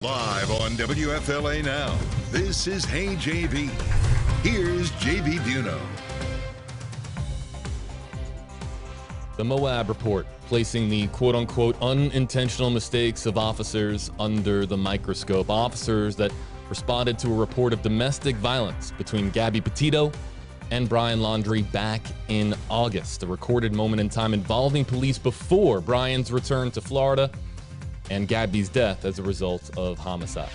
Live on WFLA now, this is Hey JB. Here's JB Biunno. The Moab report, placing the quote-unquote unintentional mistakes of officers under the microscope. Officers that responded to a report of domestic violence between GABBY PETITO and Brian Laundrie back in August. A recorded moment in time involving police before Brian's return to Florida and Gabby's death as a result of homicide.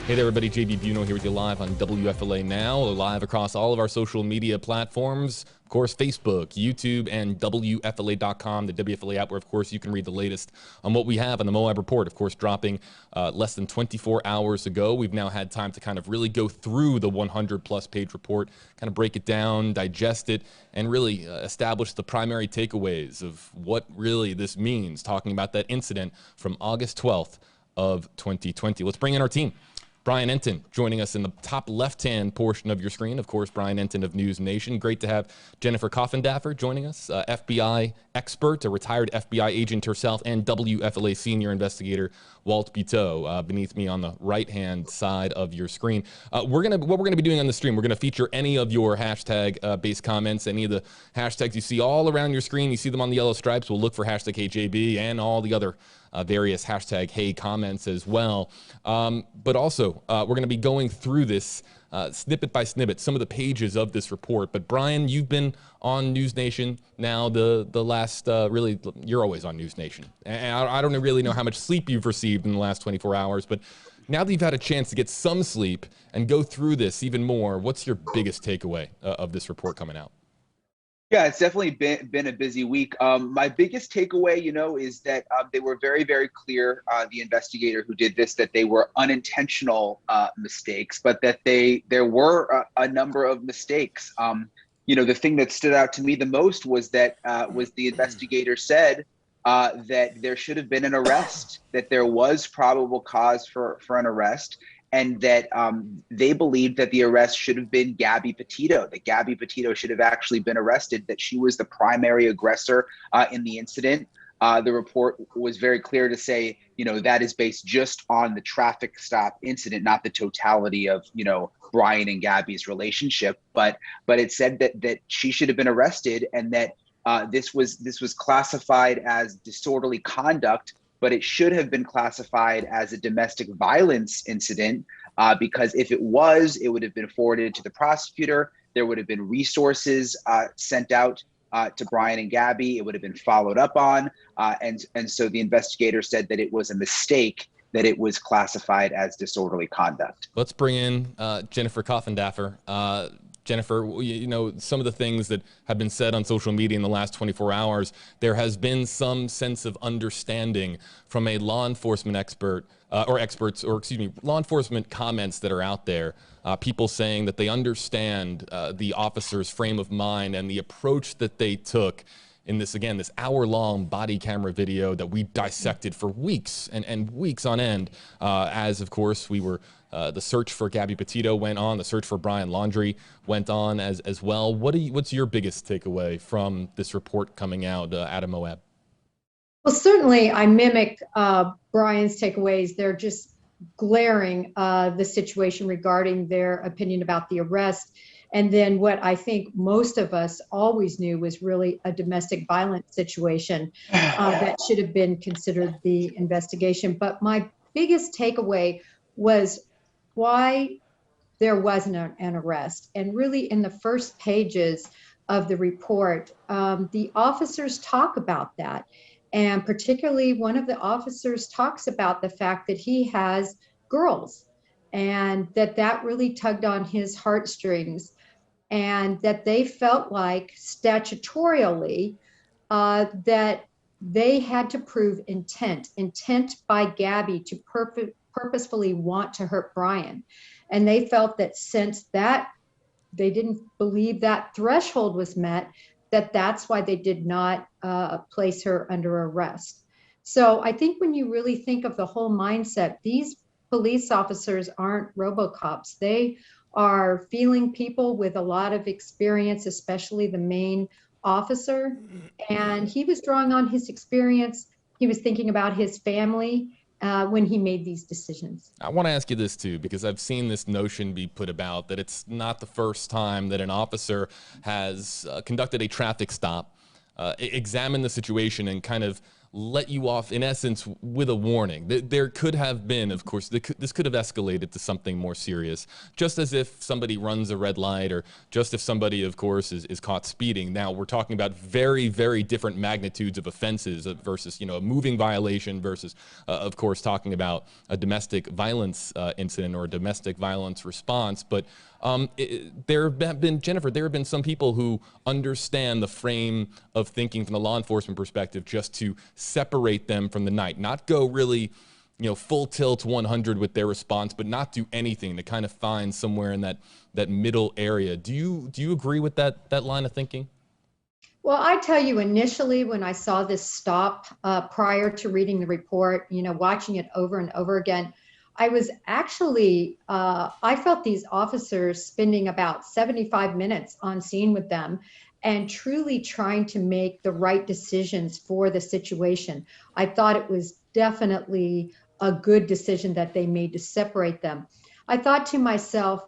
Hey there, everybody. JB Biunno here with you live on WFLA Now, live across all of our social media platforms. Of course, Facebook, YouTube, and WFLA.com, the WFLA app, where, of course, you can read the latest on what we have on the Moab report, of course, dropping less than 24 hours ago. We've now had time to kind of really go through the 100-plus page report, kind of break it down, digest it, and really establish the primary takeaways of what really this means, talking about that incident from August 12th of 2020. Let's bring in our team. Brian Entin joining us in the top left-hand portion of your screen. Of course, Brian Entin of News Nation. Great to have Jennifer Coffindaffer joining us, FBI expert, a retired FBI agent herself, and WFLA senior investigator Walt Buteau beneath me on the right-hand side of your screen. What we're gonna be doing on the stream, we're gonna feature any of your hashtag-based comments, any of the hashtags you see all around your screen. You see them on the yellow stripes. We'll look for hashtag HJB and all the other various hashtag hey comments as well. But also, we're going to be going through this snippet by snippet, some of the pages of this report. But Brian, you've been on News Nation now the last, really, you're always on News Nation. And I don't really know how much sleep you've received in the last 24 hours, but now that you've had a chance to get some sleep and go through this even more, what's your biggest takeaway of this report coming out? Yeah, it's definitely been a busy week. My biggest takeaway, is that they were very, very clear, the investigator who did this, that they were unintentional mistakes, but that there were a number of mistakes. The thing that stood out to me the most was that the investigator said that there should have been an arrest, that there was probable cause for an arrest, and that they believed that the arrest should have been GABBY PETITO, that GABBY PETITO should have actually been arrested, that she was the primary aggressor in the incident. The report was very clear to say, that is based just on the traffic stop incident, not the totality of, Brian and Gabby's relationship. But it said that she should have been arrested, and that this was classified as disorderly conduct, but it should have been classified as a domestic violence incident because if it was, it would have been forwarded to the prosecutor. There would have been resources sent out to Brian and Gabby. It would have been followed up on. And so the investigator said that it was a mistake that it was classified as disorderly conduct. Let's bring in Jennifer Coffindaffer. Jennifer, some of the things that have been said on social media in the last 24 hours, there has been some sense of understanding from a law enforcement expert law enforcement comments that are out there. People saying that they understand the officer's frame of mind and the approach that they took in this hour-long body camera video that we dissected for weeks and weeks on end, as, of course, we were the search for GABBY PETITO went on, the search for Brian Laundrie went on as well. What's your biggest takeaway from this report coming out of Moab? Well, certainly I mimic Brian's takeaways. They're just glaring, the situation regarding their opinion about the arrest. And then what I think most of us always knew was really a domestic violence situation that should have been considered the investigation. But my biggest takeaway was why there wasn't an arrest. And really in the first pages of the report, the officers talk about that. And particularly one of the officers talks about the fact that he has girls and that really tugged on his heartstrings, and that they felt like statutorily that they had to prove intent by GABBY to purposefully want to hurt Brian. And they felt that since that they didn't believe that threshold was met, that's why they did not place her under arrest. So I think when you really think of the whole mindset, these police officers aren't RoboCops. They are feeling people with a lot of experience, especially the main officer. And he was drawing on his experience. He was thinking about his family when he made these decisions. I want to ask you this too, because I've seen this notion be put about that it's not the first time that an officer has conducted a traffic stop, examined the situation, and kind of let you off, in essence, with a warning. There could have been, of course, this could have escalated to something more serious, just as if somebody runs a red light, or just if somebody, of course, is caught speeding. Now, we're talking about very, very different magnitudes of offenses versus, a moving violation versus, of course, talking about a domestic violence incident or a domestic violence response. But there have been, Jennifer, there have been some people who understand the frame of thinking from the law enforcement perspective just to separate them from the night, not go really, full tilt 100 with their response, but not do anything, to kind of find somewhere in that middle area. Do you agree with that line of thinking? Well, I tell you, initially when I saw this stop, prior to reading the report, watching it over and over again, I was actually, I felt these officers spending about 75 minutes on scene with them and truly trying to make the right decisions for the situation. I thought it was definitely a good decision that they made to separate them. I thought to myself,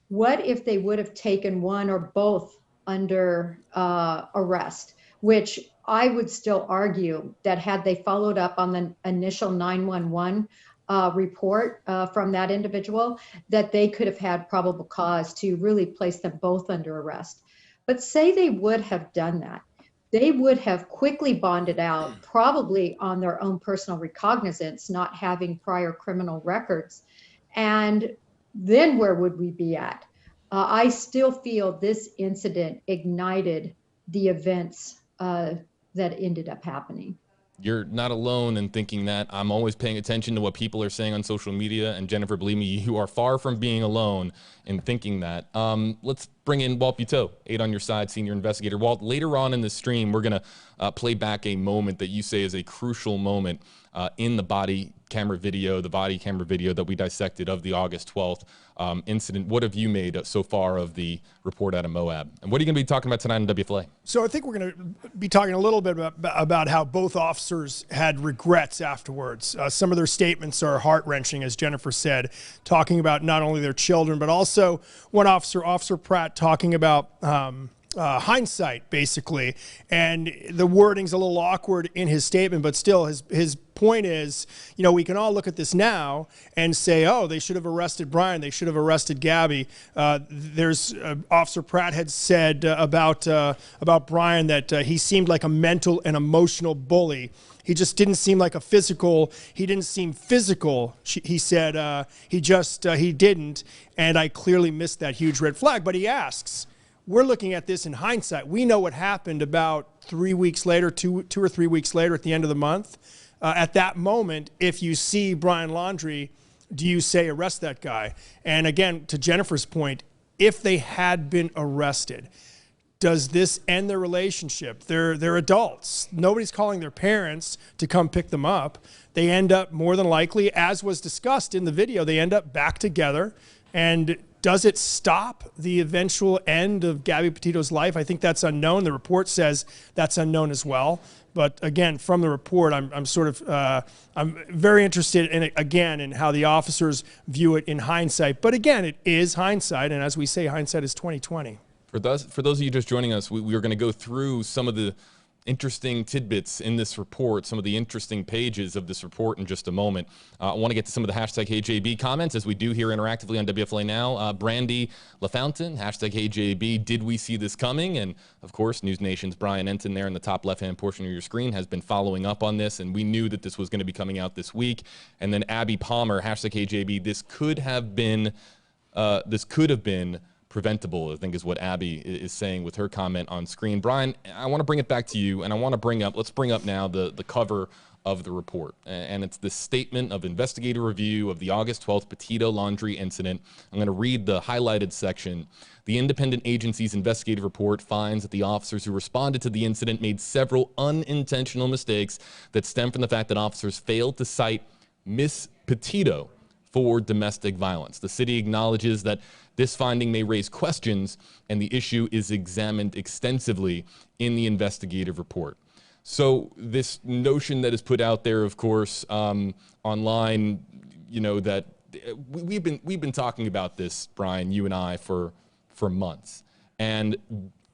what if they would have taken one or both under arrest, which I would still argue that had they followed up on the initial 911 report from that individual, that they could have had probable cause to really place them both under arrest. But say they would have done that, they would have quickly bonded out, probably on their own personal recognizance, not having prior criminal records. And then where would we be at? I still feel this incident ignited the events that ended up happening. You're not alone in thinking that. I'm always paying attention to what people are saying on social media. And Jennifer, believe me, you are far from being alone in thinking that. Let's bring in Walt Buteau, 8 on your side, senior investigator. Walt, later on in the stream, we're going to play back a moment that you say is a crucial moment in the body camera video that we dissected of the August 12th incident. What have you made so far of the report out of Moab? And what are you going to be talking about tonight on WFLA? So I think we're going to be talking a little bit about how both officers had regrets afterwards. Some of their statements are heart-wrenching, as Jennifer said, talking about not only their children, but also one officer, Officer Pratt, talking about hindsight, basically. And the wording's a little awkward in his statement, but still his point is, we can all look at this now and say, oh, they should have arrested Brian, they should have arrested Gabby. There's Officer Pratt had said about Brian that he seemed like a mental and emotional bully. He just didn't seem like he didn't seem physical. He said he didn't, and I clearly missed that huge red flag. But he asks, we're looking at this in hindsight. We know what happened about 3 weeks later, two or 3 weeks later at the end of the month. At that moment, if you see Brian Laundrie, do you say arrest that guy? And again, to Jennifer's point, if they had been arrested, does this end their relationship? They're adults. Nobody's calling their parents to come pick them up. They end up, more than likely, as was discussed in the video, they end up back together. And does it stop the eventual end of Gabby Petito's life? I think that's unknown. The report says that's unknown as well. But again, from the report, I'm very interested in it, again, in how the officers view it in hindsight. But again, it is hindsight, and as we say, hindsight is 20/20. For those of you just joining us, we are going to go through some of the interesting tidbits in this report, some of the interesting pages of this report in just a moment. I want to get to some of the hashtag HeyJB comments, as we do here interactively on WFLA Now. Brandy LaFountain, hashtag HeyJB, did we see this coming? And of course, News Nation's Brian Enton there in the top left-hand portion of your screen has been following up on this, and we knew that this was going to be coming out this week. And then Abby Palmer, hashtag HeyJB, this could have been preventable, I think is what Abby is saying with her comment on screen. Brian, I want to bring it back to you, and I want to let's bring up now the cover of the report. And it's the statement of investigative review of the August 12th Petito laundry incident. I'm going to read the highlighted section. The independent agency's investigative report finds that the officers who responded to the incident made several unintentional mistakes that stem from the fact that officers failed to cite Miss Petito for domestic violence. The city acknowledges that this finding may raise questions, and the issue is examined extensively in the investigative report. So this notion that is put out there, of course, online, you know, that we've been talking about this, Brian, you and I, for months, and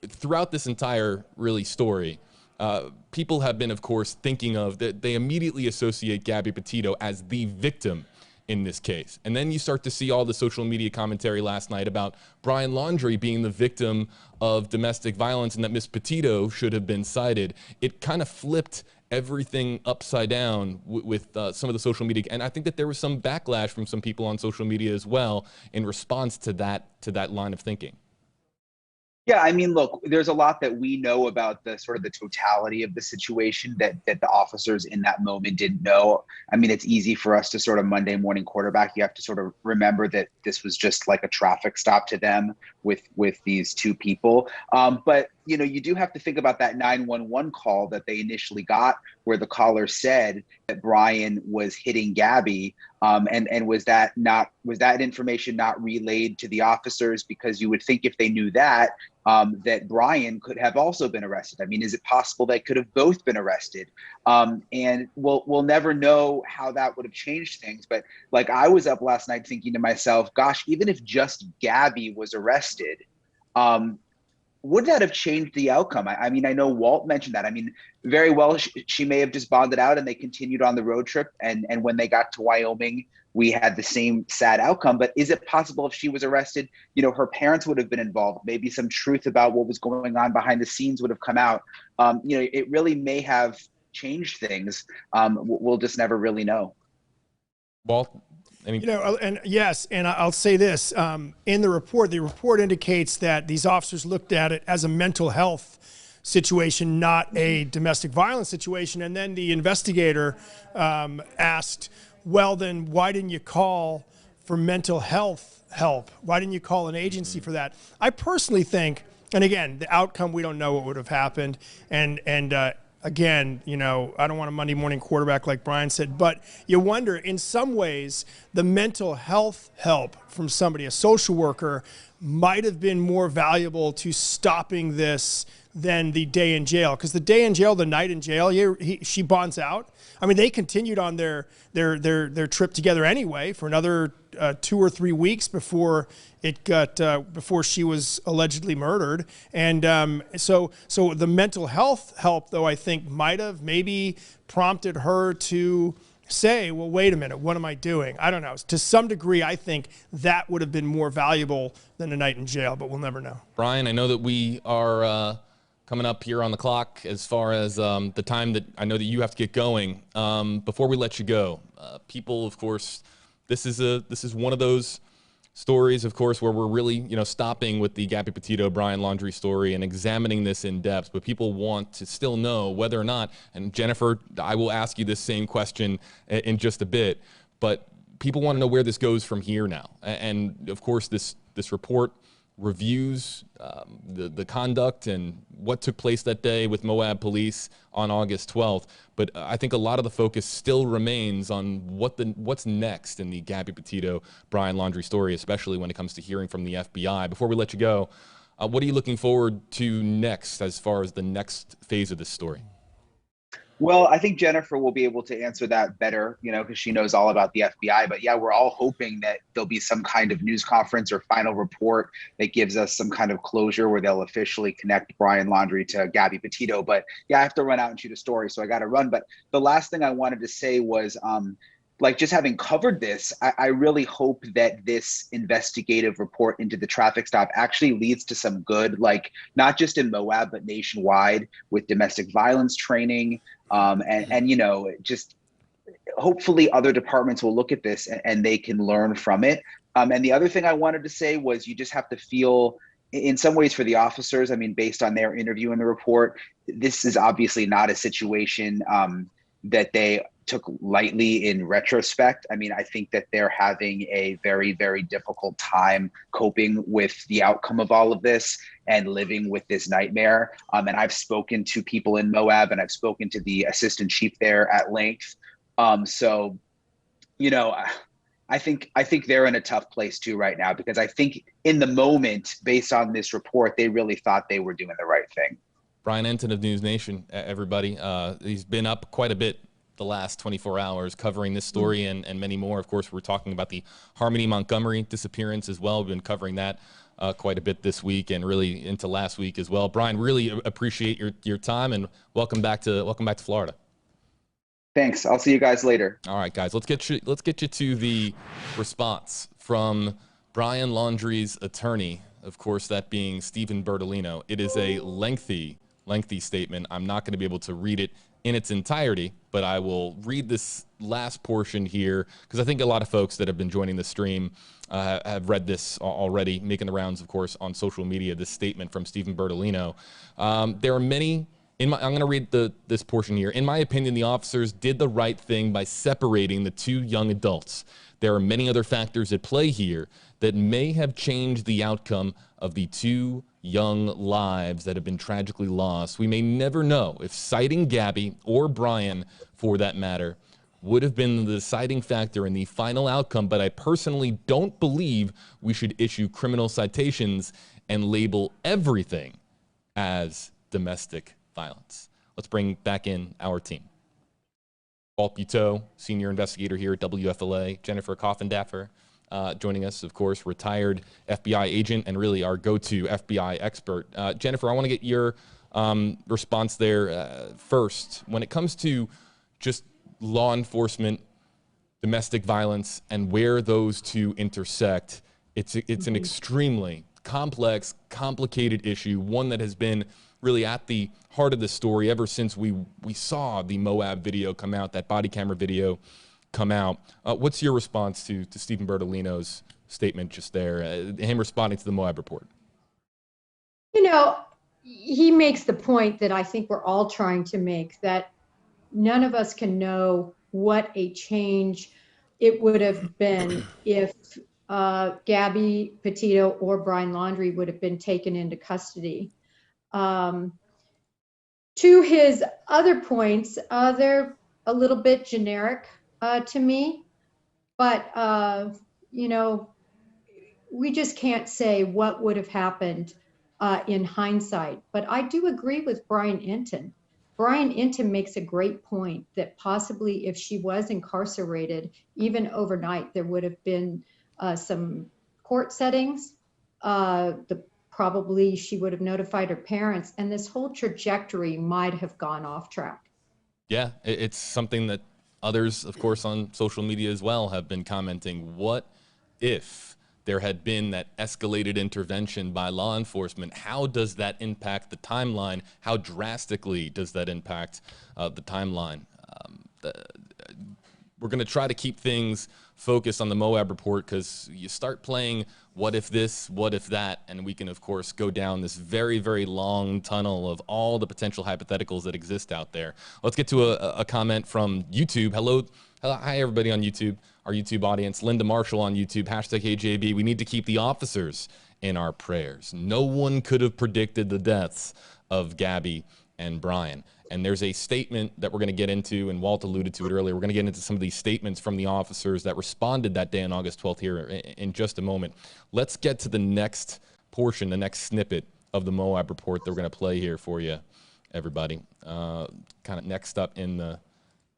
throughout this entire really story, people have been, of course, thinking of that they immediately associate Gabby Petito as the victim in this case. And then you start to see all the social media commentary last night about Brian Laundrie being the victim of domestic violence and that Miss Petito should have been cited. It kind of flipped everything upside down with some of the social media. And I think that there was some backlash from some people on social media as well in response to that line of thinking. Yeah, I mean, look, there's a lot that we know about the sort of the totality of the situation that the officers in that moment didn't know. I mean, it's easy for us to sort of Monday morning quarterback. You have to sort of remember that this was just like a traffic stop to them with these two people. But, you know, you do have to think about that 911 call that they initially got where the caller said that Brian was hitting Gabby. And was that information not relayed to the officers? Because you would think if they knew that Brian could have also been arrested. I mean, is it possible they could have both been arrested? And we'll never know how that would have changed things. But like, I was up last night thinking to myself, gosh, even if just Gabby was arrested, would that have changed the outcome? I mean, I know Walt mentioned that. I mean, very well, she may have just bonded out and they continued on the road trip. And when they got to Wyoming, we had the same sad outcome. But is it possible if she was arrested, you know, her parents would have been involved? Maybe some truth about what was going on behind the scenes would have come out. You know, it really may have changed things. We'll just never really know. Walt? You know, and yes, and I'll say this, in the report indicates that these officers looked at it as a mental health situation, not a domestic violence situation. And then the investigator asked, well, then why didn't you call for mental health help? Why didn't you call an agency for that? I personally think, and again, the outcome, we don't know what would have happened. And again, you know, I don't want a Monday morning quarterback like Brian said, but you wonder, in some ways, the mental health help from somebody, a social worker, might have been more valuable to stopping this than the day in jail. Because the day in jail, the night in jail, she bonds out. I mean, they continued on their trip together anyway for another 2 or 3 weeks before it got before she was allegedly murdered. And so the mental health help, though, I think might have maybe prompted her to say, well, wait a minute, what am I doing? I don't know. To some degree, I think that would have been more valuable than a night in jail, but we'll never know. Brian, I know that we are coming up here on the clock as far as the time that I know that you have to get going. Before we let you go, people, of course, this is one of those stories, of course, where we're really, you know, stopping with the Gabby Petito, Brian Laundrie story and examining this in depth. But people want to still know whether or not, and Jennifer, I will ask you this same question in just a bit, but people want to know where this goes from here now. And of course, this report reviews the conduct and what took place that day with Moab police on August 12th. But I think a lot of the focus still remains on what's next in the Gabby Petito, Brian Laundrie story, especially when it comes to hearing from the FBI. Before we let you go, what are you looking forward to next as far as the next phase of this story? Well, I think Jennifer will be able to answer that better, you know, because she knows all about the FBI. But yeah, we're all hoping that there'll be some kind of news conference or final report that gives us some kind of closure where they'll officially connect Brian Laundrie to Gabby Petito. But yeah, I have to run out and shoot a story, so I got to run. But the last thing I wanted to say was, like, just having covered this, I really hope that this investigative report into the traffic stop actually leads to some good, like not just in Moab, but nationwide with domestic violence training. And you know, just hopefully other departments will look at this and they can learn from it. And the other thing I wanted to say was you just have to feel, in some ways for the officers, I mean, based on their interview in the report, this is obviously not a situation that they took lightly in retrospect. I mean, I think that they're having a very, very difficult time coping with the outcome of all of this and living with this nightmare. And I've spoken to people in Moab and I've spoken to the assistant chief there at length. So, you know, I think they're in a tough place too right now, because I think in the moment, based on this report, they really thought they were doing the right thing. Brian Enton of News Nation, everybody. He's been up quite a bit the last 24 hours covering this story and many more. Of course, we're talking about the Harmony Montgomery disappearance as well. We've been covering that quite a bit this week and really into last week as well. Brian, really appreciate your time, and welcome back to Florida. Thanks. I'll see you guys later. All right, guys, let's get you to the response from Brian Laundrie's attorney, of course, that being Stephen Bertolino. It is a lengthy statement. I'm not going to be able to read it in its entirety, but I will read this last portion here because I think a lot of folks that have been joining the stream have read this already, making the rounds, of course, on social media, this statement from Stephen Bertolino. There are many, I'm going to read this portion here. In my opinion, the officers did the right thing by separating the two young adults. There are many other factors at play here that may have changed the outcome of the two young lives that have been tragically lost. We may never know if citing Gabby or Brian, for that matter, would have been the deciding factor in the final outcome, but I personally don't believe we should issue criminal citations and label everything as domestic violence. Let's bring back in our team. Walt Buteau, senior investigator here at WFLA, Jennifer Coffindaffer, joining us, of course, retired FBI agent and really our go-to FBI expert. Jennifer, I want to get your response there first. When it comes to just law enforcement, domestic violence, and where those two intersect, it's an extremely complex, complicated issue, one that has been really at the heart of the story ever since we saw the Moab video come out, that body camera video come out. What's your response to Stephen Bertolino's statement just there, him responding to the Moab report? You know, he makes the point that I think we're all trying to make, that none of us can know what a change it would have been if Gabby Petito or Brian Laundrie would have been taken into custody. To his other points, they're a little bit generic to me, but you know, we just can't say what would have happened in hindsight. But I do agree with Brian Enton. Brian Enton makes a great point that possibly if she was incarcerated, even overnight, there would have been some court settings. Probably she would have notified her parents, and this whole trajectory might have gone off track. Yeah, it's something that others, of course, on social media as well have been commenting. What if there had been that escalated intervention by law enforcement? How does that impact the timeline? How drastically does that impact the timeline? We're going to try to keep things focused on the Moab report because you start playing what if this, what if that, and we can, of course, go down this very, very long tunnel of all the potential hypotheticals that exist out there. Let's get to a comment from YouTube. Hello, hi, everybody on YouTube, our YouTube audience. Linda Marshall on YouTube, #HJB. We need to keep the officers in our prayers. No one could have predicted the deaths of Gabby and Brian. And there's a statement that we're going to get into, and Walt alluded to it earlier. We're going to get into some of these statements from the officers that responded that day on August 12th here in just a moment. Let's get to the next portion, the next snippet of the Moab report that we're going to play here for you, everybody. Kind of next up in the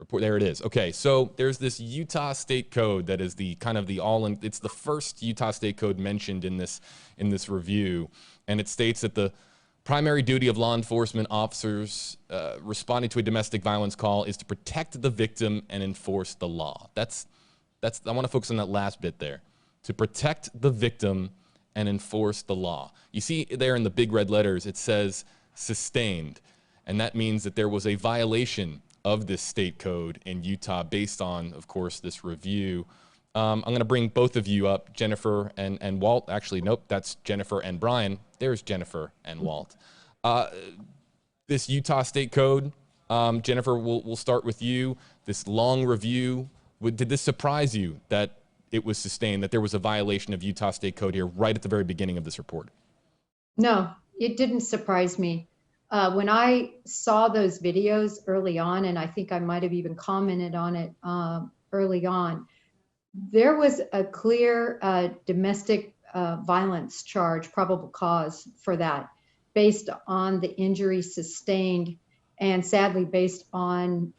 report. There it is. Okay, so there's this Utah State Code that is the kind of the it's the first Utah State Code mentioned in this review, and it states that the primary duty of law enforcement officers responding to a domestic violence call is to protect the victim and enforce the law. I want to focus on that last bit there. To protect the victim and enforce the law. You see there in the big red letters, it says sustained. And that means that there was a violation of this state code in Utah based on, of course, this review. I'm going to bring both of you up, Jennifer and Walt. Actually, nope, that's Jennifer and Brian. There's Jennifer and Walt. This Utah State Code, Jennifer, we'll start with you. This long review, did this surprise you that it was sustained, that there was a violation of Utah State Code here right at the very beginning of this report? No, it didn't surprise me. When I saw those videos early on, and I think I might have even commented on it early on, there was a clear domestic violence charge, probable cause for that. based on the injury sustained and sadly based on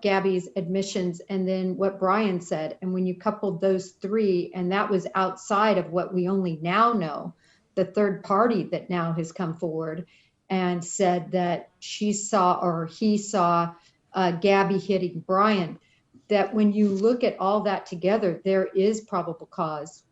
Gabby's admissions and then what Brian said. And when you coupled those three, and that was outside of what we only now know, the third party that now has come forward and said that she saw or he saw Gabby hitting Brian, that when you look at all that together, there is probable cause.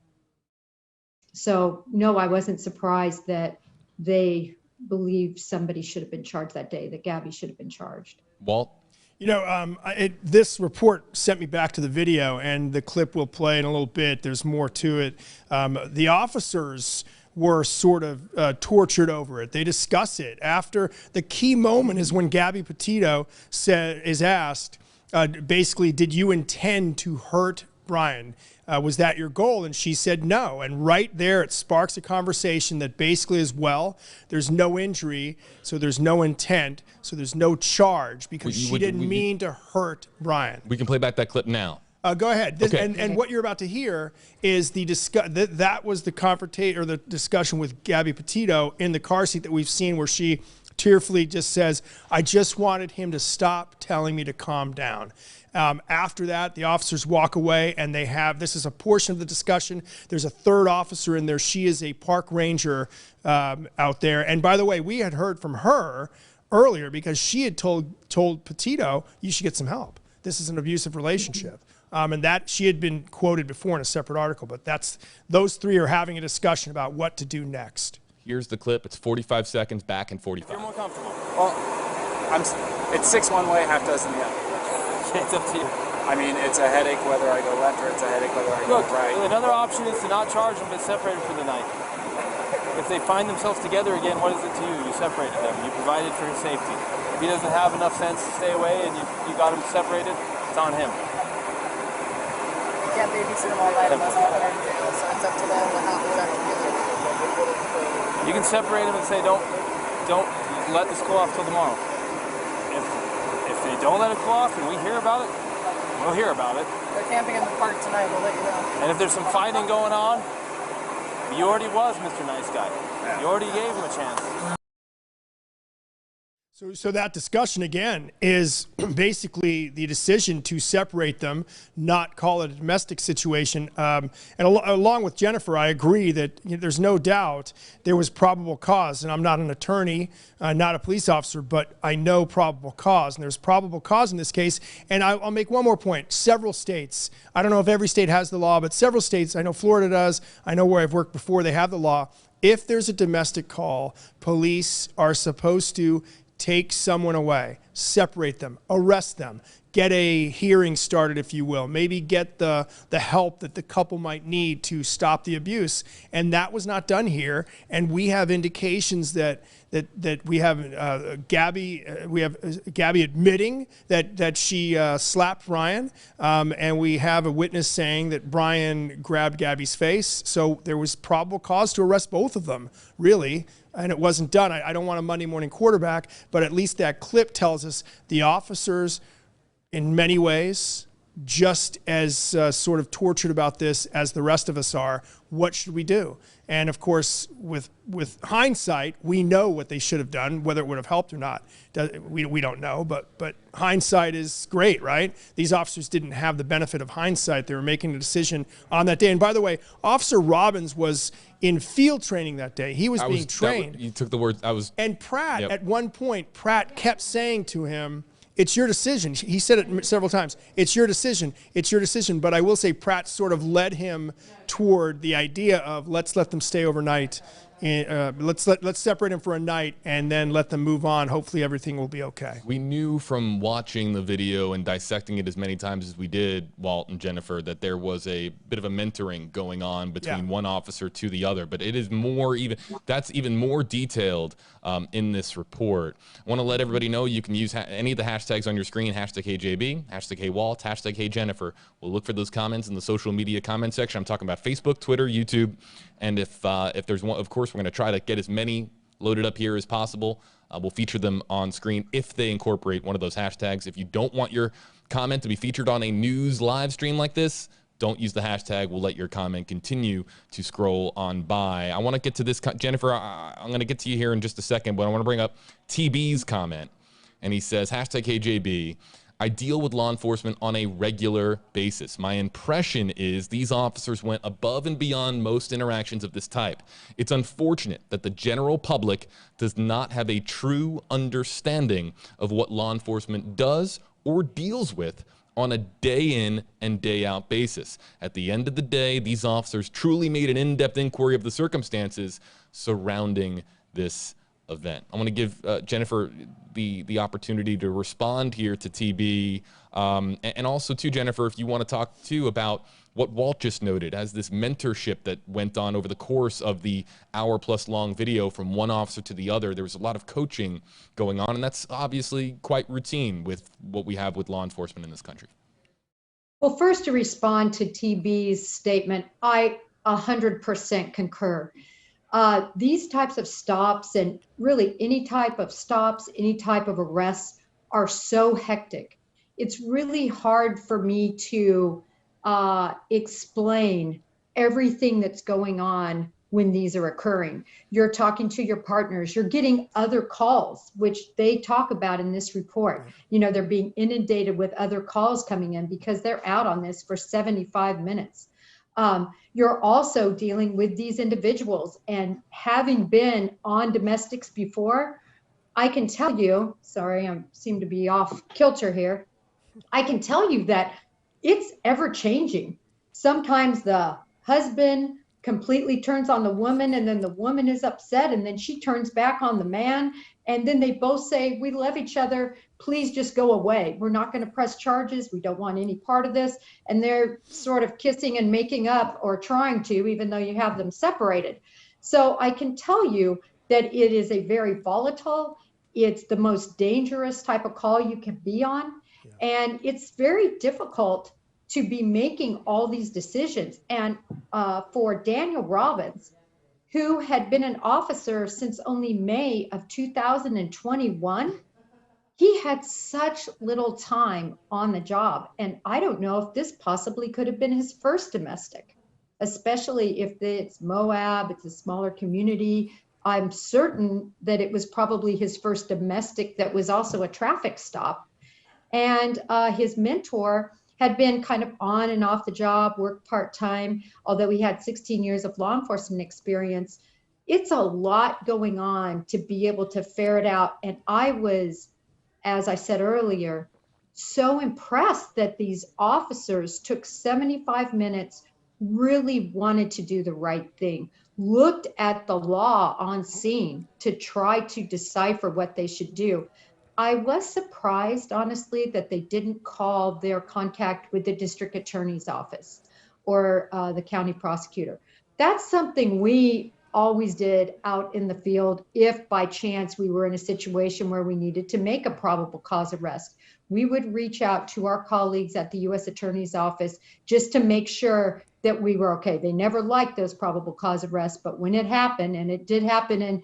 So no, I wasn't surprised that they believed somebody should have been charged that day, that Gabby should have been charged. Walt? You know, this report sent me back to the video, and the clip will play in a little bit. There's more to it. The officers were sort of tortured over it. They discuss it. After the key moment is when Gabby Petito is asked, basically, did you intend to hurt Brian? Was that your goal? And she said no. And right there, it sparks a conversation that basically is, well, there's no injury, so there's no intent, so there's no charge because she didn't mean to hurt Brian. We can play back that clip now. Go ahead. And what you're about to hear is that was the confrontation or the discussion with Gabby Petito in the car seat that we've seen, where she tearfully just says, I just wanted him to stop telling me to calm down. After that, the officers walk away, and they have, this is a portion of the discussion. There's a third officer in there. She is a park ranger out there. And by the way, we had heard from her earlier because she had told Petito, you should get some help. This is an abusive relationship. And that she had been quoted before in a separate article, but those three are having a discussion about what to do next. Here's the clip. It's 45 seconds back and 45. You're more comfortable. Well, it's 6 one way, half dozen the other. It's up to you. I mean, it's a headache whether I go left or it's a headache whether I go right. Another option is to not charge them but separate them for the night. If they find themselves together again, what is it to you? You separated them. You provided for his safety. If he doesn't have enough sense to stay away and you got him separated, it's on him. You can't babysit them all night unless they're in jail, so it's up to them what happens after dinner. You can separate them and say, don't let this cool off till tomorrow. If they don't let it cool off and we hear about it, we'll hear about it. They're camping in the park tonight, we'll let you know. And if there's some fighting going on, you already was Mr. Nice Guy. You already gave him a chance. So that discussion, again, is basically the decision to separate them, not call it a domestic situation. And along with Jennifer, I agree that there's no doubt there was probable cause. And I'm not an attorney, not a police officer, but I know probable cause. And there's probable cause in this case. And I'll make one more point. Several states, I don't know if every state has the law, but several states, I know Florida does, I know where I've worked before, they have the law. If there's a domestic call, police are supposed to take someone away, separate them, arrest them, get a hearing started, if you will, maybe get the help that the couple might need to stop the abuse. And that was not done here. And we have indications that we have Gabby admitting that she slapped Brian, and we have a witness saying that Brian grabbed Gabby's face. So there was probable cause to arrest both of them, really. And it wasn't done. I don't want a Monday morning quarterback, but at least that clip tells us the officers, in many ways, just as sort of tortured about this as the rest of us are. What should we do? And of course, with hindsight, we know what they should have done. Whether it would have helped or not, we don't know. But hindsight is great, right? These officers didn't have the benefit of hindsight. They were making a decision on that day. And by the way, Officer Robbins was in field training that day. He was being trained. You took the words. And Pratt, at one point, Pratt kept saying to him, it's your decision. He said it several times. It's your decision. It's your decision. But I will say Pratt sort of led him toward the idea of let's let them stay overnight. Let's separate them for a night and then let them move on. Hopefully everything will be okay. We knew from watching the video and dissecting it as many times as we did, Walt and Jennifer, that there was a bit of a mentoring going on between one officer to the other. But it is more that's even more detailed in this report. I want to let everybody know you can use any of the hashtags on your screen, #HeyJB, #HeyWalt, #HeyJennifer. We'll look for those comments in the social media comment section. I'm talking about Facebook, Twitter, YouTube. And if there's one, of course, we're going to try to get as many loaded up here as possible. We'll feature them on screen if they incorporate one of those hashtags. If you don't want your comment to be featured on a news live stream like this, don't use the hashtag. We'll let your comment continue to scroll on by. I want to get to this. Jennifer, I'm going to get to you here in just a second, but I want to bring up TB's comment. And he says, hashtag KJB, I deal with law enforcement on a regular basis. My impression is these officers went above and beyond most interactions of this type. It's unfortunate that the general public does not have a true understanding of what law enforcement does or deals with on a day in and day out basis. At the end of the day, these officers truly made an in-depth inquiry of the circumstances surrounding this event. I want to give Jennifer the opportunity to respond here to TB, and also to Jennifer, if you want to talk too about what Walt just noted as this mentorship that went on over the course of the hour-plus long video from one officer to the other. There was a lot of coaching going on, and that's obviously quite routine with what we have with law enforcement in this country. Well, first, to respond to TB's statement, I 100% concur. These types of stops, and really any type of stops, any type of arrests, are so hectic. It's really hard for me to explain everything that's going on when these are occurring. You're talking to your partners, you're getting other calls, which they talk about in this report. You know, they're being inundated with other calls coming in because they're out on this for 75 minutes. You're also dealing with these individuals, and having been on domestics before, I can tell you, sorry, I seem to be off kilter here. I can tell you that it's ever changing. Sometimes the husband completely turns on the woman, and then the woman is upset, and then she turns back on the man. And then they both say, we love each other, please just go away. We're not going to press charges. We don't want any part of this. And they're sort of kissing and making up, or trying to, even though you have them separated. So I can tell you that it is a very volatile, it's the most dangerous type of call you can be on. And it's very difficult to be making all these decisions. And for Daniel Robbins, who had been an officer since only May of 2021, he had such little time on the job. And I don't know if this possibly could have been his first domestic, especially if it's Moab, it's a smaller community. I'm certain that it was probably his first domestic that was also a traffic stop. And his mentor had been kind of on and off the job, worked part-time, although he had 16 years of law enforcement experience. It's a lot going on to be able to ferret out. And I was, as I said earlier, so impressed that these officers took 75 minutes, really wanted to do the right thing, looked at the law on scene to try to decipher what they should do. I was surprised, honestly, that they didn't call their contact with the district attorney's office or the county prosecutor. That's something we always did out in the field if by chance we were in a situation where we needed to make a probable cause arrest. We would reach out to our colleagues at the U.S. Attorney's Office just to make sure that we were okay. They never liked those probable cause arrests, but when it happened, and it did happen in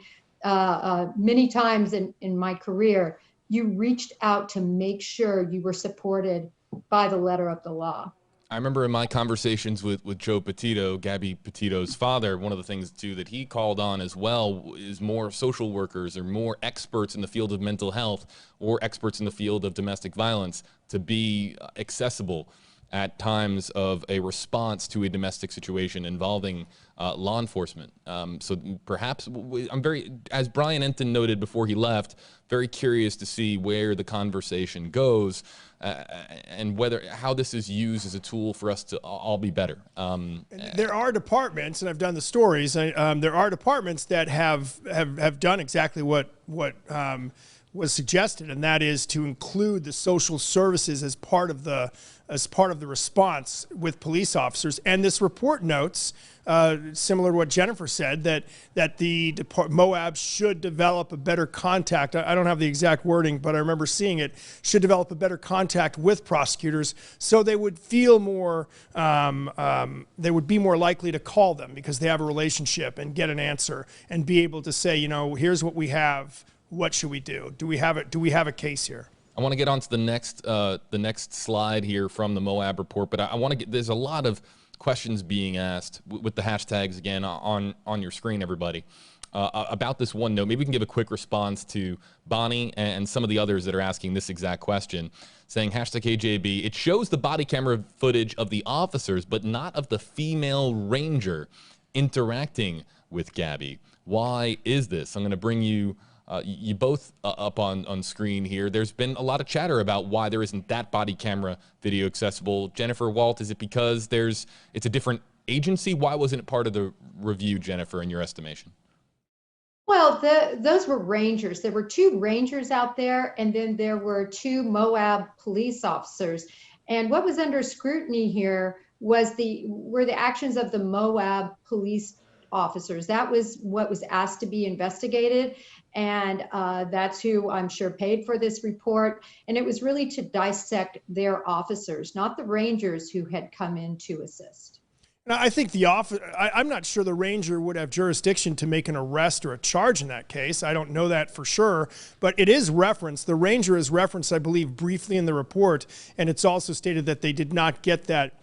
many times in my career, you reached out to make sure you were supported by the letter of the law. I remember in my conversations with Joe Petito, Gabby Petito's father, one of the things too that he called on as well is more social workers or more experts in the field of mental health or experts in the field of domestic violence to be accessible at times of a response to a domestic situation involving law enforcement. So perhaps I'm as Brian Enton noted before he left, very curious to see where the conversation goes and how this is used as a tool for us to all be better. There are departments, and I've done the stories. There are departments that have done exactly what was suggested, and that is to include the social services as part of the response with police officers. And this report notes, similar to what Jennifer said, that the Moab should develop a better contact. I don't have the exact wording, but I remember seeing it. Should develop a better contact with prosecutors, so they would feel more. They would be more likely to call them because they have a relationship and get an answer and be able to say, you know, here's what we have. What should we do? Do we have a case here? I want to get on to the next slide here from the Moab report, but I want to get, there's a lot of questions being asked with the hashtags again on your screen, everybody, about this one note. Maybe we can give a quick response to Bonnie and some of the others that are asking this exact question, saying hashtag AJB, it shows the body camera footage of the officers, but not of the female ranger interacting with Gabby. Why is this? I'm going to bring you you both up on screen here. There's been a lot of chatter about why there isn't that body camera video accessible. Jennifer, Walt, is it because it's a different agency? Why wasn't it part of the review, Jennifer, in your estimation? Well, those were rangers. There were 2 rangers out there, and then there were 2 Moab police officers. And what was under scrutiny here were the actions of the Moab police officers. That was what was asked to be investigated. And that's who I'm sure paid for this report. And it was really to dissect their officers, not the rangers who had come in to assist. Now, I think I'm not sure the ranger would have jurisdiction to make an arrest or a charge in that case. I don't know that for sure, but it is referenced. The ranger is referenced, I believe, briefly in the report, and it's also stated that they did not get that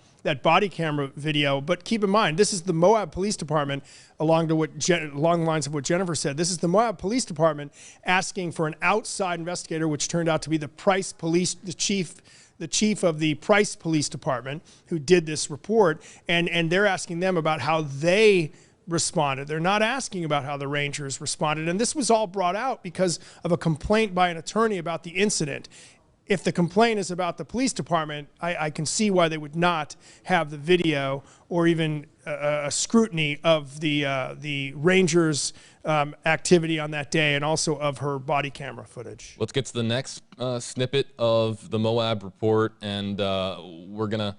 body camera video. But keep in mind, this is the Moab Police Department, along the lines of what Jennifer said. This is the Moab Police Department asking for an outside investigator, which turned out to be the chief of the Price Police Department, who did this report, and they're asking them about how they responded. They're not asking about how the rangers responded. And this was all brought out because of a complaint by an attorney about the incident. If the complaint is about the police department, I can see why they would not have the video or even a scrutiny of the rangers' activity on that day, and also of her body camera footage. Let's get to the next snippet of the Moab report, and we're gonna.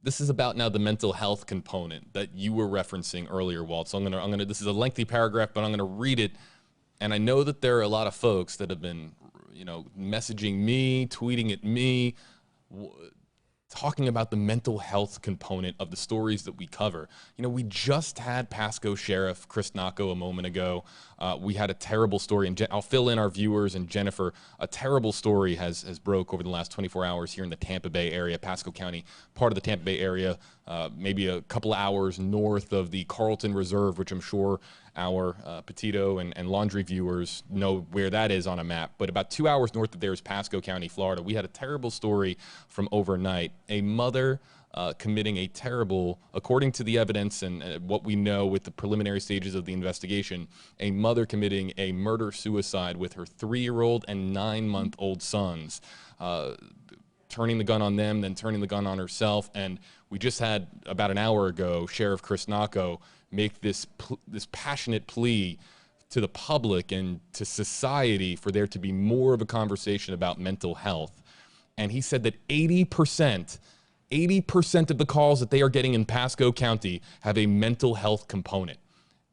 This is about now the mental health component that you were referencing earlier, Walt. So I'm gonna. This is a lengthy paragraph, but I'm gonna read it, and I know that there are a lot of folks that have been, messaging me, tweeting at me, talking about the mental health component of the stories that we cover. We just had Pasco Sheriff Chris Nacco a moment ago. We had a terrible story, and I'll fill in our viewers and Jennifer. A terrible story has broke over the last 24 hours here in the Tampa Bay area, Pasco County, part of the Tampa Bay area, maybe a couple of hours north of the Carlton Reserve, which I'm sure our Petito and Laundrie viewers know where that is on a map. But about 2 hours north of there is Pasco County, Florida. We had a terrible story from overnight. A mother committing a terrible, according to the evidence and what we know with the preliminary stages of the investigation, a mother committing a murder-suicide with her 3-year-old and 9-month-old sons, turning the gun on them, then turning the gun on herself. And we just had, about an hour ago, Sheriff Chris Nacco make this passionate plea to the public and to society for there to be more of a conversation about mental health. And he said that 80% of the calls that they are getting in Pasco County have a mental health component.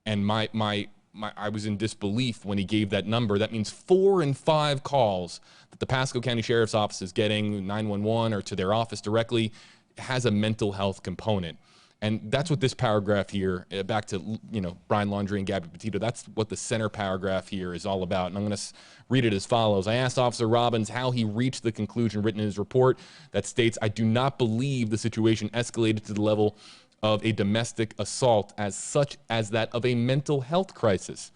And I was in disbelief when he gave that number. That means 4 in 5 calls that the Pasco County Sheriff's Office is getting, 911 or to their office directly, has a mental health component. And that's what this paragraph here, back to Brian Laundrie and Gabby Petito, that's what the center paragraph here is all about. And I'm going to read it as follows. I asked Officer Robbins how he reached the conclusion written in his report that states, I do not believe the situation escalated to the level of a domestic assault as such as that of a mental health crisis.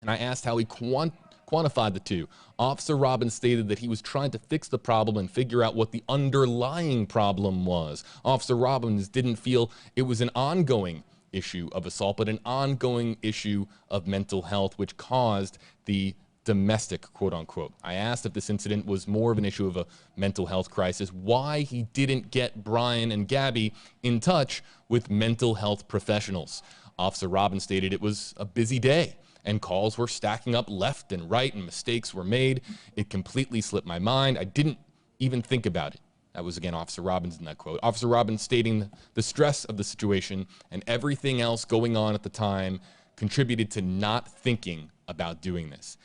And I asked how he quantified the two. Officer Robbins stated that he was trying to fix the problem and figure out what the underlying problem was. Officer Robbins didn't feel it was an ongoing issue of assault, but an ongoing issue of mental health, which caused the domestic, quote unquote. I asked if this incident was more of an issue of a mental health crisis, why he didn't get Brian and Gabby in touch with mental health professionals. Officer Robbins stated it was a busy day and calls were stacking up left and right and mistakes were made. It completely slipped my mind. I didn't even think about it. That was, again, Officer Robbins in that quote. Officer Robbins stating the stress of the situation and everything else going on at the time contributed to not thinking about doing this.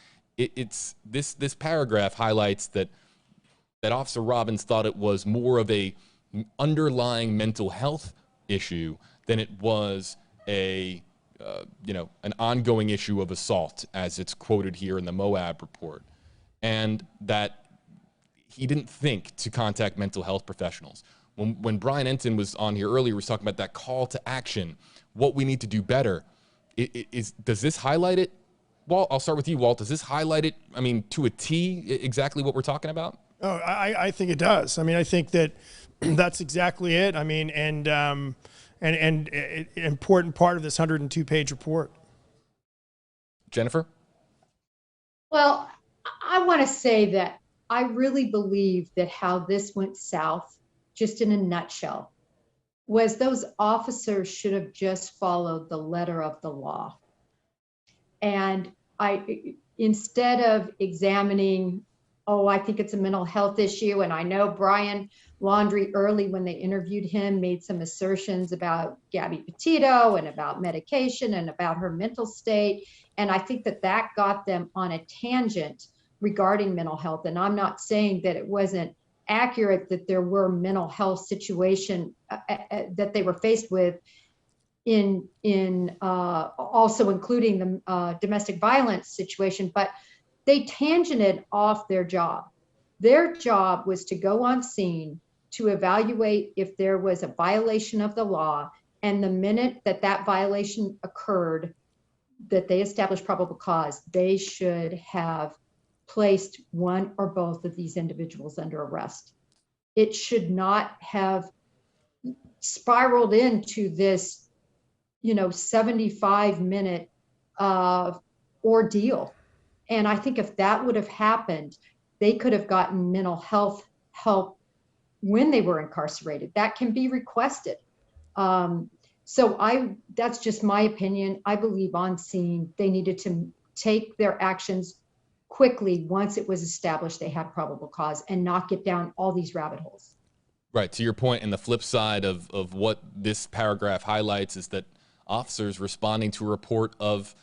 This paragraph highlights that Officer Robbins thought it was more of a underlying mental health issue than it was an ongoing issue of assault, as it's quoted here in the Moab report. and that he didn't think to contact mental health professionals. When Brian Enton was on here earlier, he was talking about that call to action, what we need to do better. Does this highlight it? Walt, I'll start with you, Walt. Does this highlight it, I mean, to a T, exactly what we're talking about? Oh, I think it does. I mean, I think that that's exactly it. I mean, and an important part of this 102-page report. Jennifer? Well, I want to say that I really believe that how this went south, just in a nutshell, was those officers should have just followed the letter of the law. And instead of examining, oh, I think it's a mental health issue. And I know Brian Laundrie early, when they interviewed him, made some assertions about Gabby Petito and about medication and about her mental state. And I think that that got them on a tangent regarding mental health. And I'm not saying that it wasn't accurate that there were mental health situation that they were faced with in also including the domestic violence situation, but they tangented off their job. Their job was to go on scene to evaluate if there was a violation of the law, and the minute that that violation occurred, that they established probable cause, they should have placed one or both of these individuals under arrest. It should not have spiraled into this, 75-minute ordeal. And I think if that would have happened, they could have gotten mental health help when they were incarcerated. That can be requested. So that's just my opinion. I believe on scene, they needed to take their actions quickly once it was established they had probable cause and not get down all these rabbit holes. Right. To your point, and the flip side of what this paragraph highlights is that officers responding to a report of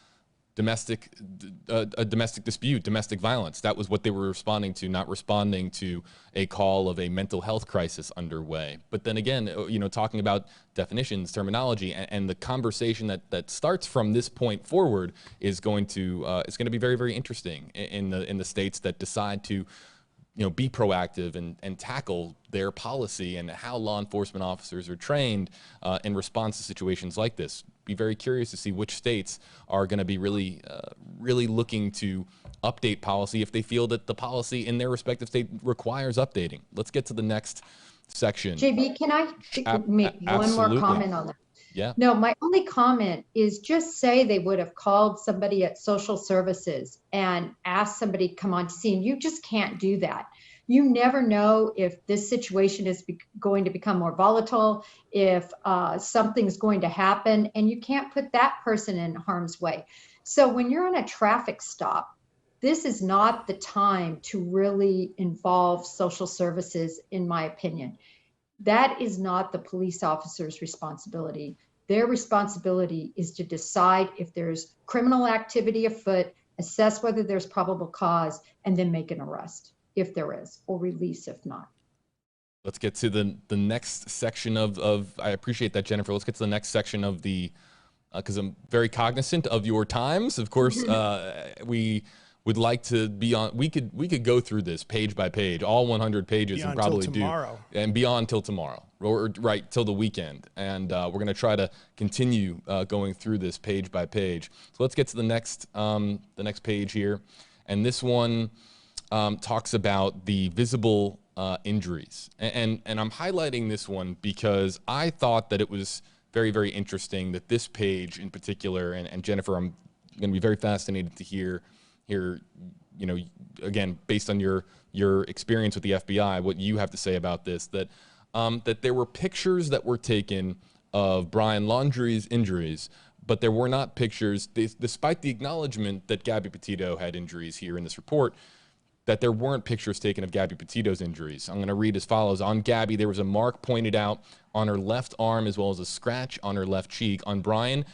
a domestic dispute, domestic violence. That was what they were responding to, not responding to a call of a mental health crisis underway. But then again, talking about definitions, terminology, and the conversation that starts from this point forward is going to be very, very interesting in the states that decide to be proactive and tackle their policy and how law enforcement officers are trained in response to situations like this. Be very curious to see which states are going to be really looking to update policy if they feel that the policy in their respective state requires updating. Let's get to the next section. JB, can I make one more comment on that? Yeah. No, my only comment is just say they would have called somebody at social services and asked somebody to come on scene. You just can't do that. You never know if this situation is going to become more volatile, if something's going to happen, and you can't put that person in harm's way. So when you're on a traffic stop, this is not the time to really involve social services, in my opinion. That is not the police officer's responsibility. Their responsibility is to decide if there's criminal activity afoot, assess whether there's probable cause, and then make an arrest if there is, or release if not. Let's get to the next section of I appreciate that, Jennifer. Let's get to the next section of the, because I'm very cognizant of your times. Of course, we would like to be on, we could go through this page by page, all 100 pages, and probably do, and beyond till tomorrow, or right till the weekend. And we're going to try to continue going through this page by page. So let's get to the next page here. And this one talks about the visible injuries. And I'm highlighting this one because I thought that it was very, very interesting that this page in particular, and Jennifer, I'm going to be very fascinated to hear, again, based on your experience with the FBI, what you have to say about this, that there were pictures that were taken of Brian Laundrie's injuries, but there were not pictures, despite the acknowledgement that Gabby Petito had injuries here in this report, that there weren't pictures taken of Gabby Petito's injuries. I'm going to read as follows. On Gabby, there was a mark pointed out on her left arm as well as a scratch on her left cheek. On Brian,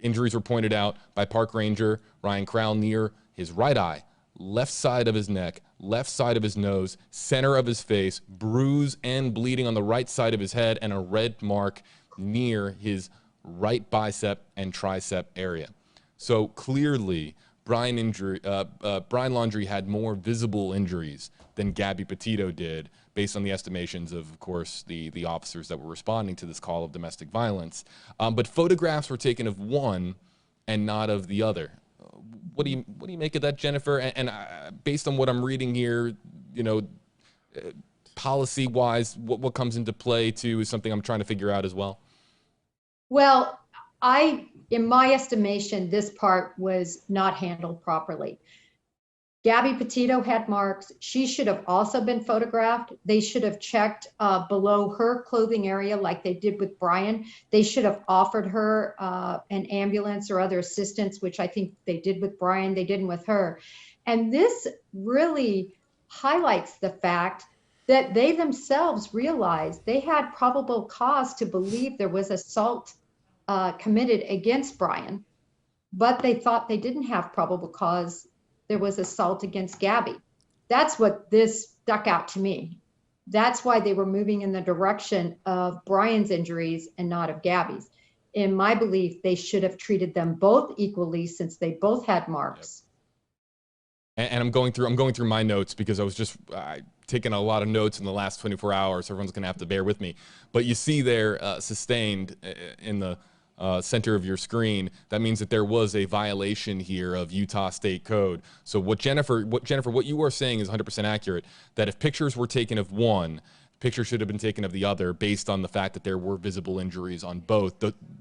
injuries were pointed out by Park Ranger Ryan Crowell near his right eye, left side of his neck, left side of his nose, center of his face, bruise and bleeding on the right side of his head, and a red mark near his right bicep and tricep area. So clearly, Brian Laundrie had more visible injuries than Gabby Petito did, based on the estimations of course, the officers that were responding to this call of domestic violence. But photographs were taken of one and not of the other. What do you make of that, Jennifer? And based on what I'm reading here, you know, policy-wise, what comes into play too is something I'm trying to figure out as well. Well, in my estimation, this part was not handled properly. Gabby Petito had marks. She should have also been photographed. They should have checked below her clothing area like they did with Brian. They should have offered her an ambulance or other assistance, which I think they did with Brian. They didn't with her. And this really highlights the fact that they themselves realized they had probable cause to believe there was assault committed against Brian, but they thought they didn't have probable cause there was assault against Gabby. That's what this stuck out to me. That's why they were moving in the direction of Brian's injuries and not of Gabby's. In my belief, they should have treated them both equally since they both had marks. And I'm going through my notes because I was just taking a lot of notes in the last 24 hours. Everyone's going to have to bear with me. But you see there sustained in the center of your screen, that means that there was a violation here of Utah State Code. So what you are saying is 100% accurate, that if pictures were taken of one, pictures should have been taken of the other based on the fact that there were visible injuries on both,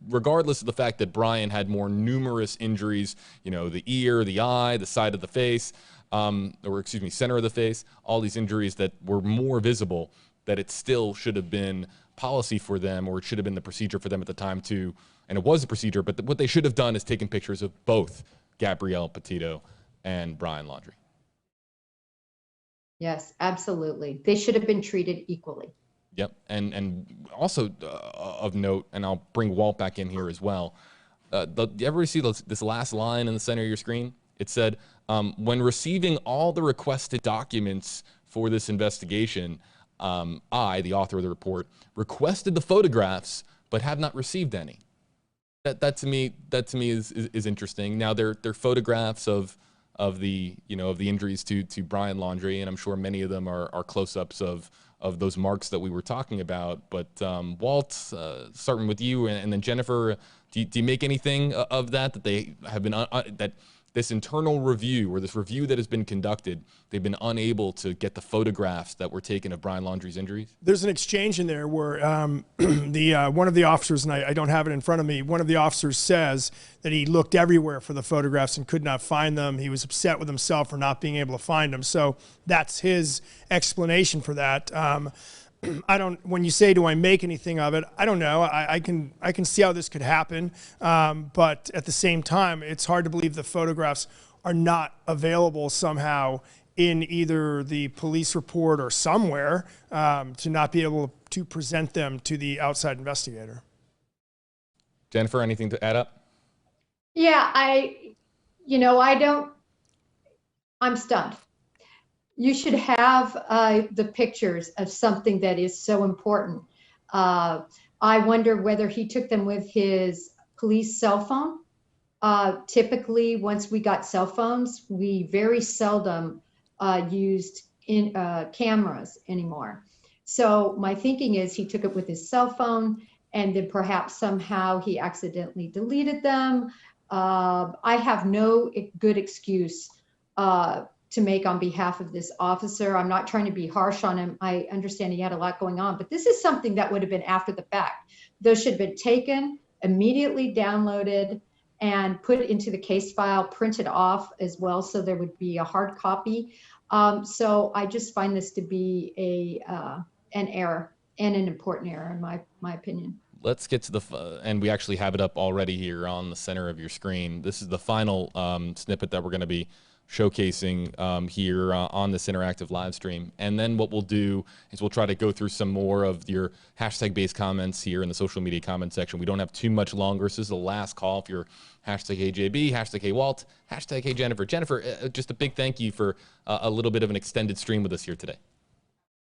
regardless of the fact that Brian had more numerous injuries, you know, the ear, the eye, the side of the face, or excuse me, center of the face, all these injuries that were more visible, that it still should have been policy for them, or it should have been the procedure for them at the time to, and it was a procedure, but what they should have done is taken pictures of both Gabrielle Petito and Brian Laundrie. Yes, absolutely. They should have been treated equally. Yep, and also of note, and I'll bring Walt back in here as well. Do you ever see this last line in the center of your screen? It said, when receiving all the requested documents for this investigation, I, the author of the report, requested the photographs, but have not received any. That to me is interesting. Now they're photographs of the injuries to Brian Laundrie, and I'm sure many of them are close-ups of those marks that we were talking about. But Walt, starting with you, and then Jennifer, do you make anything of that they have been that this internal review, or this review that has been conducted, they've been unable to get the photographs that were taken of Brian Laundrie's injuries? There's an exchange in there where one of the officers, and I don't have it in front of me, one of the officers says that he looked everywhere for the photographs and could not find them. He was upset with himself for not being able to find them. So that's his explanation for that. When you say, do I make anything of it? I don't know. I can see how this could happen. But at the same time, it's hard to believe the photographs are not available somehow in either the police report or somewhere, to not be able to present them to the outside investigator. Jennifer, anything to add up? Yeah, I'm stunned. You should have the pictures of something that is so important. I wonder whether he took them with his police cell phone. Typically, once we got cell phones, we very seldom used cameras anymore. So my thinking is he took it with his cell phone, and then perhaps somehow he accidentally deleted them. I have no good excuse to make on behalf of this officer. I'm not trying to be harsh on him. I understand he had a lot going on, but this is something that would have been after the fact. Those should have been taken, immediately downloaded, and put into the case file, printed off as well, so there would be a hard copy. So I just find this to be an error, and an important error in my opinion. Let's get to the, and we actually have it up already here on the center of your screen. This is the final snippet that we're going to be showcasing here on this interactive live stream. And then what we'll do is we'll try to go through some more of your hashtag-based comments here in the social media comment section. We don't have too much longer. This is the last call for your hashtag HJB, hashtag HeyWalt, hashtag HeyJennifer. Jennifer, just a big thank you for a little bit of an extended stream with us here today.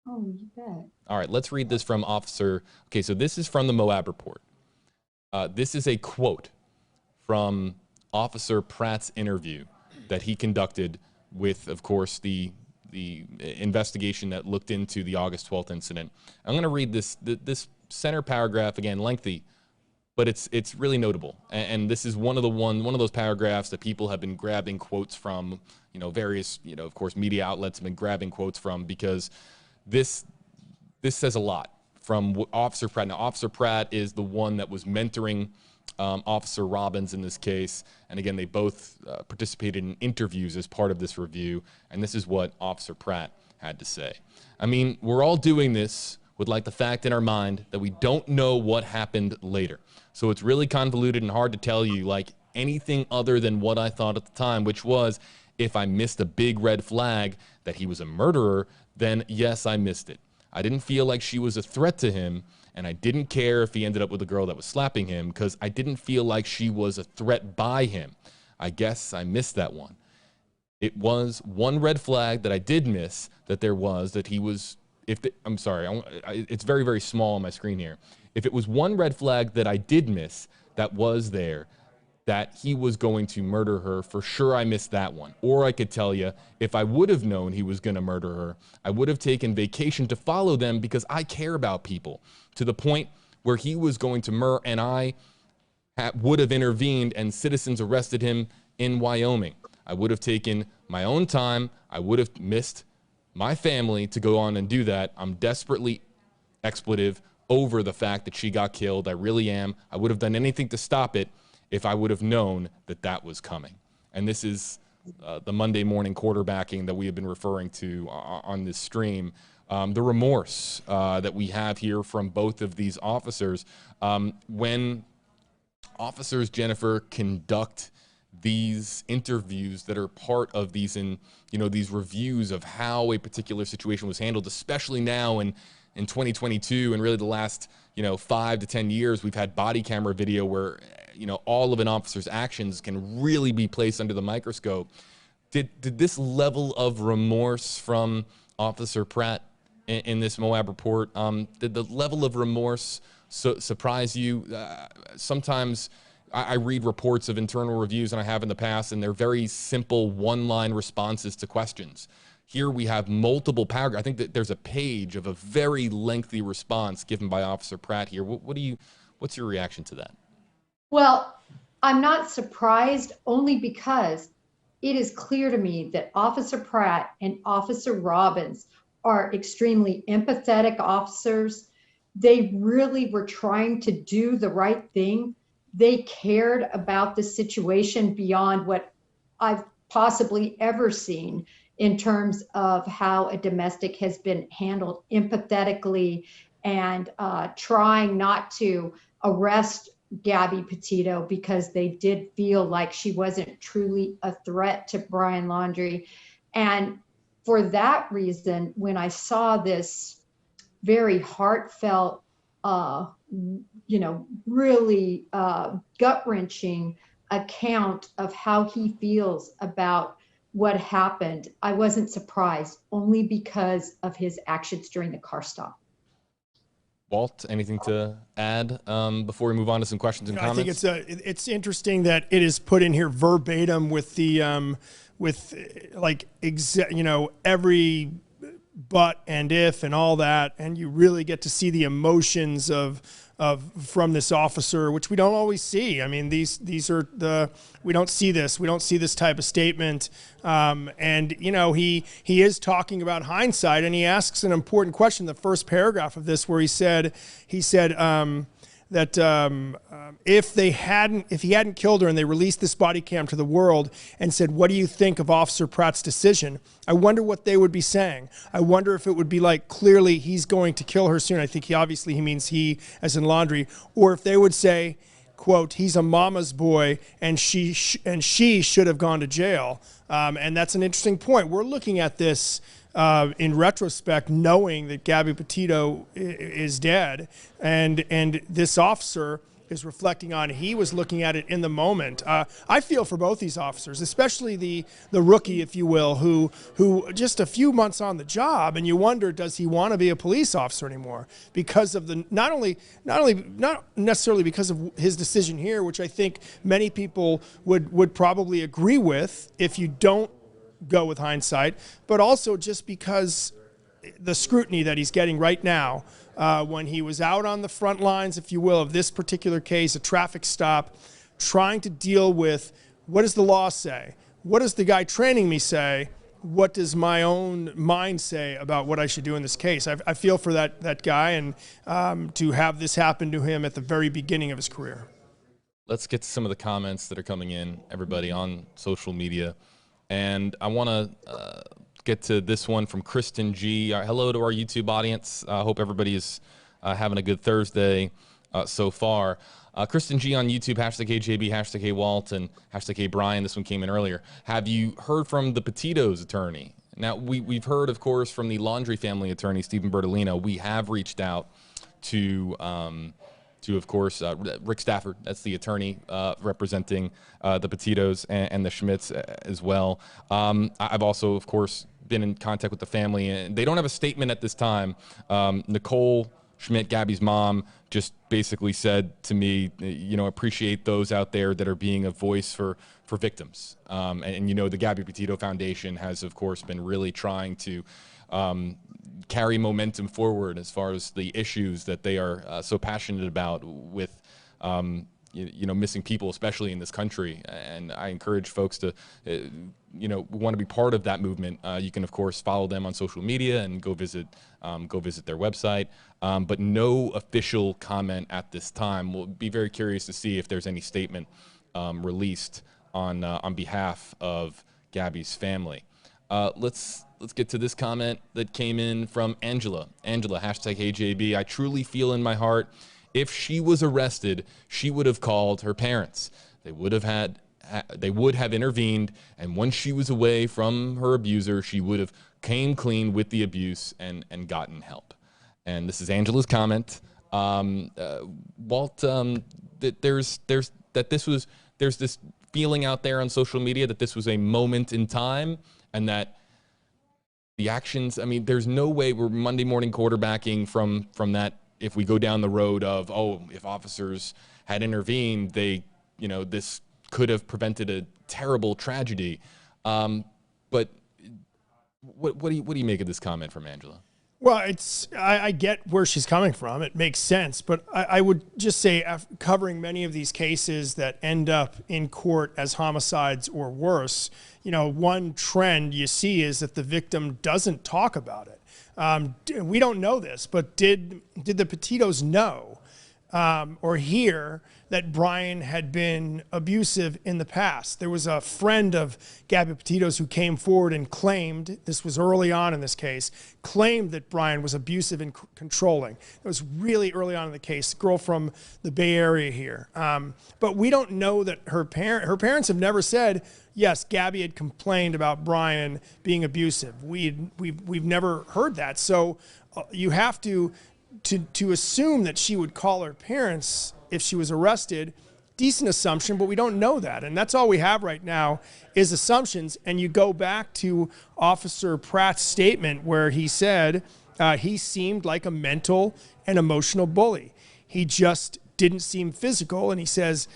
Oh, you bet. All right, let's read this from Officer. Okay, so this is from the Moab report. This is a quote from Officer Pratt's interview. that he conducted with, of course, the investigation that looked into the August 12th incident. I'm going to read this center paragraph again, lengthy, but it's really notable. And this is one of those paragraphs that people have been grabbing quotes from, various, of course, media outlets have been grabbing quotes from, because this says a lot from Officer Pratt. Now, Officer Pratt is the one that was mentoring Officer Robbins in this case. And again, they both participated in interviews as part of this review. And this is what Officer Pratt had to say. I mean, we're all doing this with like the fact in our mind that we don't know what happened later. So it's really convoluted and hard to tell you like anything other than what I thought at the time, which was, if I missed a big red flag that he was a murderer, then yes, I missed it. I didn't feel like she was a threat to him, and I didn't care if he ended up with a girl that was slapping him, because I didn't feel like she was a threat by him. I guess I missed that one. It was one red flag that I did miss, that there was, that he was, I'm sorry, it's very, very small on my screen here. If it was one red flag that I did miss that was there, that he was going to murder her, for sure I missed that one. Or I could tell you, if I would have known he was going to murder her, I would have taken vacation to follow them, because I care about people, to the point where he was going to murder, and I would have intervened and citizens arrested him in Wyoming. I would have taken my own time. I would have missed my family to go on and do that. I'm desperately expletive over the fact that she got killed. I really am. I would have done anything to stop it if I would have known that that was coming. And this is the Monday morning quarterbacking that we have been referring to on this stream. The remorse that we have here from both of these officers. When officers, Jennifer, conduct these interviews that are part of these these reviews of how a particular situation was handled, especially now in 2022 and really the last 5 to 10 years, we've had body camera video where all of an officer's actions can really be placed under the microscope. Did this level of remorse from Officer Pratt in this Moab report, did the level of remorse surprise you? Sometimes I read reports of internal reviews, and I have in the past, and they're very simple one-line responses to questions. Here we have multiple paragraphs. I think that there's a page of a very lengthy response given by Officer Pratt here. What's your reaction to that? Well, I'm not surprised, only because it is clear to me that Officer Pratt and Officer Robbins are extremely empathetic officers. They really were trying to do the right thing. They cared about the situation beyond what I've possibly ever seen in terms of how a domestic has been handled empathetically, and trying not to arrest Gabby Petito because they did feel like she wasn't truly a threat to Brian Laundrie. And for that reason, when I saw this very heartfelt, really gut-wrenching account of how he feels about what happened, I wasn't surprised, only because of his actions during the car stop. Walt, anything to add before we move on to some questions and comments? I think it's interesting that it is put in here verbatim with the every but and if and all that, and you really get to see the emotions from this officer, which we don't always see. I mean, these are we don't see this type of statement. And he is talking about hindsight, and he asks an important question, the first paragraph of this, where he said that if he hadn't killed her and they released this body cam to the world and said, "What do you think of Officer Pratt's decision?" I wonder what they would be saying. I wonder if it would be like, clearly he's going to kill her soon. I think he means he as in Laundrie, or if they would say, quote, "He's a mama's boy and she should have gone to jail." And that's an interesting point. We're looking at this in retrospect, knowing that Gabby Petito is dead, and this officer is reflecting on. He was looking at it in the moment. I feel for both these officers, especially the rookie, if you will, who just a few months on the job, and you wonder, does he want to be a police officer anymore? Because of the not necessarily because of his decision here, which I think many people would probably agree with if you don't go with hindsight, but also just because the scrutiny that he's getting right now, when he was out on the front lines, if you will, of this particular case, a traffic stop, trying to deal with, what does the law say? What does the guy training me say? What does my own mind say about what I should do in this case? I feel for that guy, and to have this happen to him at the very beginning of his career. Let's get to some of the comments that are coming in, everybody, on social media. And I want to get to this one from Kristen G. Hello to our YouTube audience. I hope everybody is having a good Thursday so far. Kristen G on YouTube, hashtag HJB, hashtag HWalt, and hashtag Brian. This one came in earlier. Have you heard from the Petito's attorney? Now, we've heard, of course, from the Laundrie family attorney, Stephen Bertolino. We have reached out to of course, Rick Stafford. That's the attorney representing the Petitos and the Schmitz as well. I've also, of course, been in contact with the family, and they don't have a statement at this time. Nicole Schmidt, Gabby's mom, just basically said to me, you know, appreciate those out there that are being a voice for victims. And you know, the Gabby Petito Foundation has, of course, been really trying to carry momentum forward as far as the issues that they are so passionate about with you know, missing people, especially in this country. And I encourage folks to you know, want to be part of that movement. You can, of course, follow them on social media and go visit their website, but no official comment at this time. We'll be very curious to see if there's any statement released on behalf of Gabby's family. Let's get to this comment that came in from Angela. Angela, hashtag HJB. I truly feel in my heart, if she was arrested, she would have called her parents. They would have intervened, and once she was away from her abuser, she would have came clean with the abuse and gotten help. And this is Angela's comment. Walt, there's this feeling out there on social media that this was a moment in time, and that the actions, I mean, there's no way we're Monday morning quarterbacking from that. If we go down the road of, oh, if officers had intervened, they, you know, this could have prevented a terrible tragedy. But what do you make of this comment from Angela? Well, I get where she's coming from. It makes sense. But I would just say, covering many of these cases that end up in court as homicides or worse, you know, one trend you see is that the victim doesn't talk about it. We don't know this, but did the Petitos know or hear that Brian had been abusive in the past? There was a friend of Gabby Petito's who came forward and claimed, this was early on in this case, claimed that Brian was abusive and controlling. It was really early on in the case, a girl from the Bay Area here. But we don't know that her parents have never said, yes, Gabby had complained about Brian being abusive. We've never heard that. So you have to assume that she would call her parents if she was arrested. Decent assumption, but we don't know that. And that's all we have right now is assumptions. And you go back to Officer Pratt's statement where he said he seemed like a mental and emotional bully. He just didn't seem physical. And he says,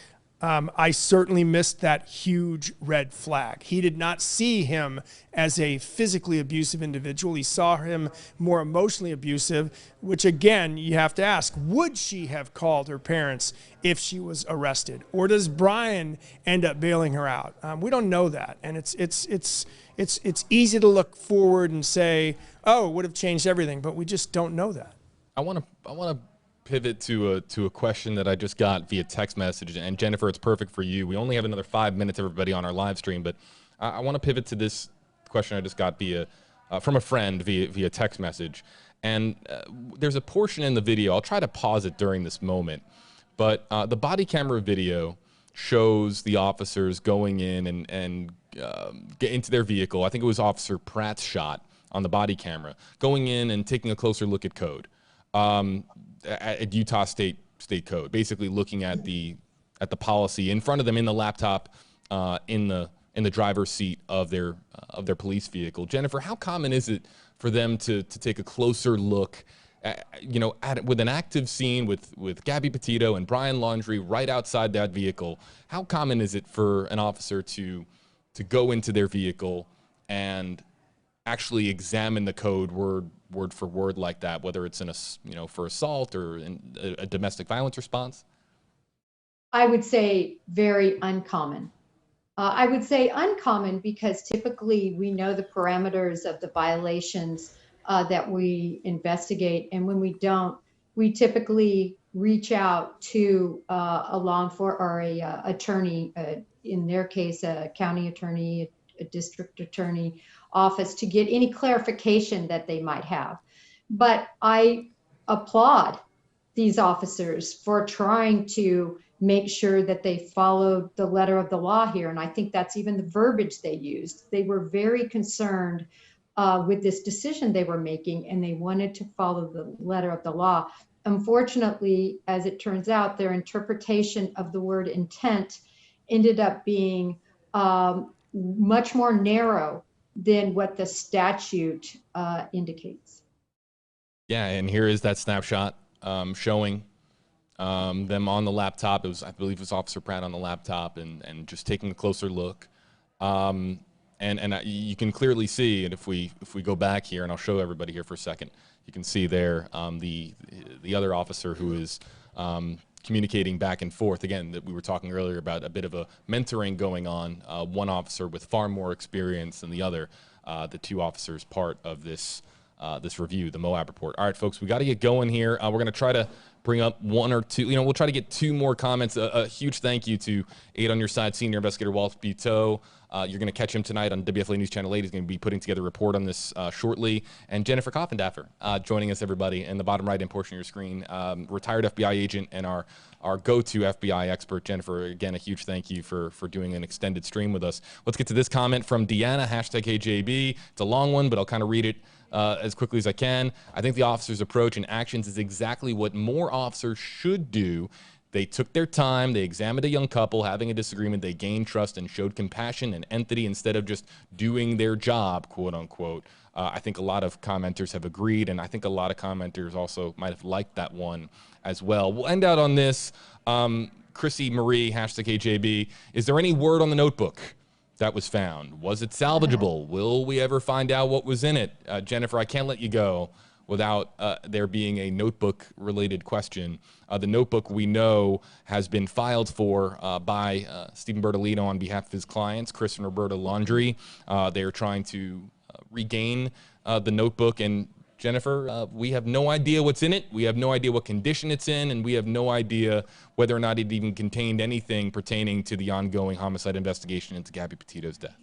I certainly missed that huge red flag. He did not see him as a physically abusive individual. He saw him more emotionally abusive, which again, you have to ask, would she have called her parents if she was arrested? Or does Brian end up bailing her out? We don't know that. And it's easy to look forward and say, oh, it would have changed everything, but we just don't know that. I want to pivot to a question that I just got via text message, and Jennifer, it's perfect for you. We only have another 5 minutes, everybody, on our live stream, but I want to pivot to this question I just got from a friend via text message. And there's a portion in the video, I'll try to pause it during this moment, but the body camera video shows the officers going in and get into their vehicle. I think it was Officer Pratt's shot on the body camera, going in and taking a closer look at code. At Utah State state code, basically looking at the policy in front of them in the laptop, in the driver's seat of their police vehicle. Jennifer, how common is it for them to take a closer look with an active scene with Gabby Petito and Brian Laundrie right outside that vehicle? How common is it for an officer to go into their vehicle and actually examine the code word for word like that, whether it's for assault or in a domestic violence response? I would say very uncommon. I would say uncommon because typically we know the parameters of the violations that we investigate, and when we don't, we typically reach out to a law enforcement or a attorney, in their case, a county attorney, a district attorney office, to get any clarification that they might have. But I applaud these officers for trying to make sure that they followed the letter of the law here. And I think that's even the verbiage they used. They were very concerned with this decision they were making, and they wanted to follow the letter of the law. Unfortunately, as it turns out, their interpretation of the word intent ended up being much more narrow than what the statute indicates. Yeah, and here is that snapshot showing them on the laptop. I believe it was Officer Pratt on the laptop, and just taking a closer look. And you can clearly see, and if we go back here, and I'll show everybody here for a second, you can see there the other officer who is communicating back and forth. Again, that we were talking earlier about a bit of a mentoring going on. One officer with far more experience than the other. The two officers part of this review, the Moab report. All right, folks, we got to get going here. We're going to try to bring up one or two. We'll try to get two more comments. A huge thank you to 8 on Your Side Senior Investigator Walt Buteau. You're going to catch him tonight on WFLA News Channel 8. He's going to be putting together a report on this shortly. And Jennifer Coffindaffer joining us, everybody, in the bottom right-hand portion of your screen. Retired FBI agent and our go-to FBI expert. Jennifer, again, a huge thank you for doing an extended stream with us. Let's get to this comment from Deanna, #HeyJB. It's a long one, but I'll kind of read it as quickly as I can. I think the officer's approach and actions is exactly what more officers should do. They took their time, they examined a young couple having a disagreement, they gained trust and showed compassion and empathy instead of just doing their job, quote unquote. I think a lot of commenters have agreed, and I think a lot of commenters also might have liked that one as well. We'll end out on this. Chrissy Marie, #HeyJB, is there any word on the notebook that was found? Was it salvageable? Will we ever find out what was in it? Jennifer, I can't let you go without there being a notebook-related question. The notebook, we know, has been filed for by Stephen Bertolino on behalf of his clients, Chris and Roberta Laundrie. They are trying to regain the notebook. And Jennifer, we have no idea what's in it. We have no idea what condition it's in, and we have no idea whether or not it even contained anything pertaining to the ongoing homicide investigation into Gabby Petito's death.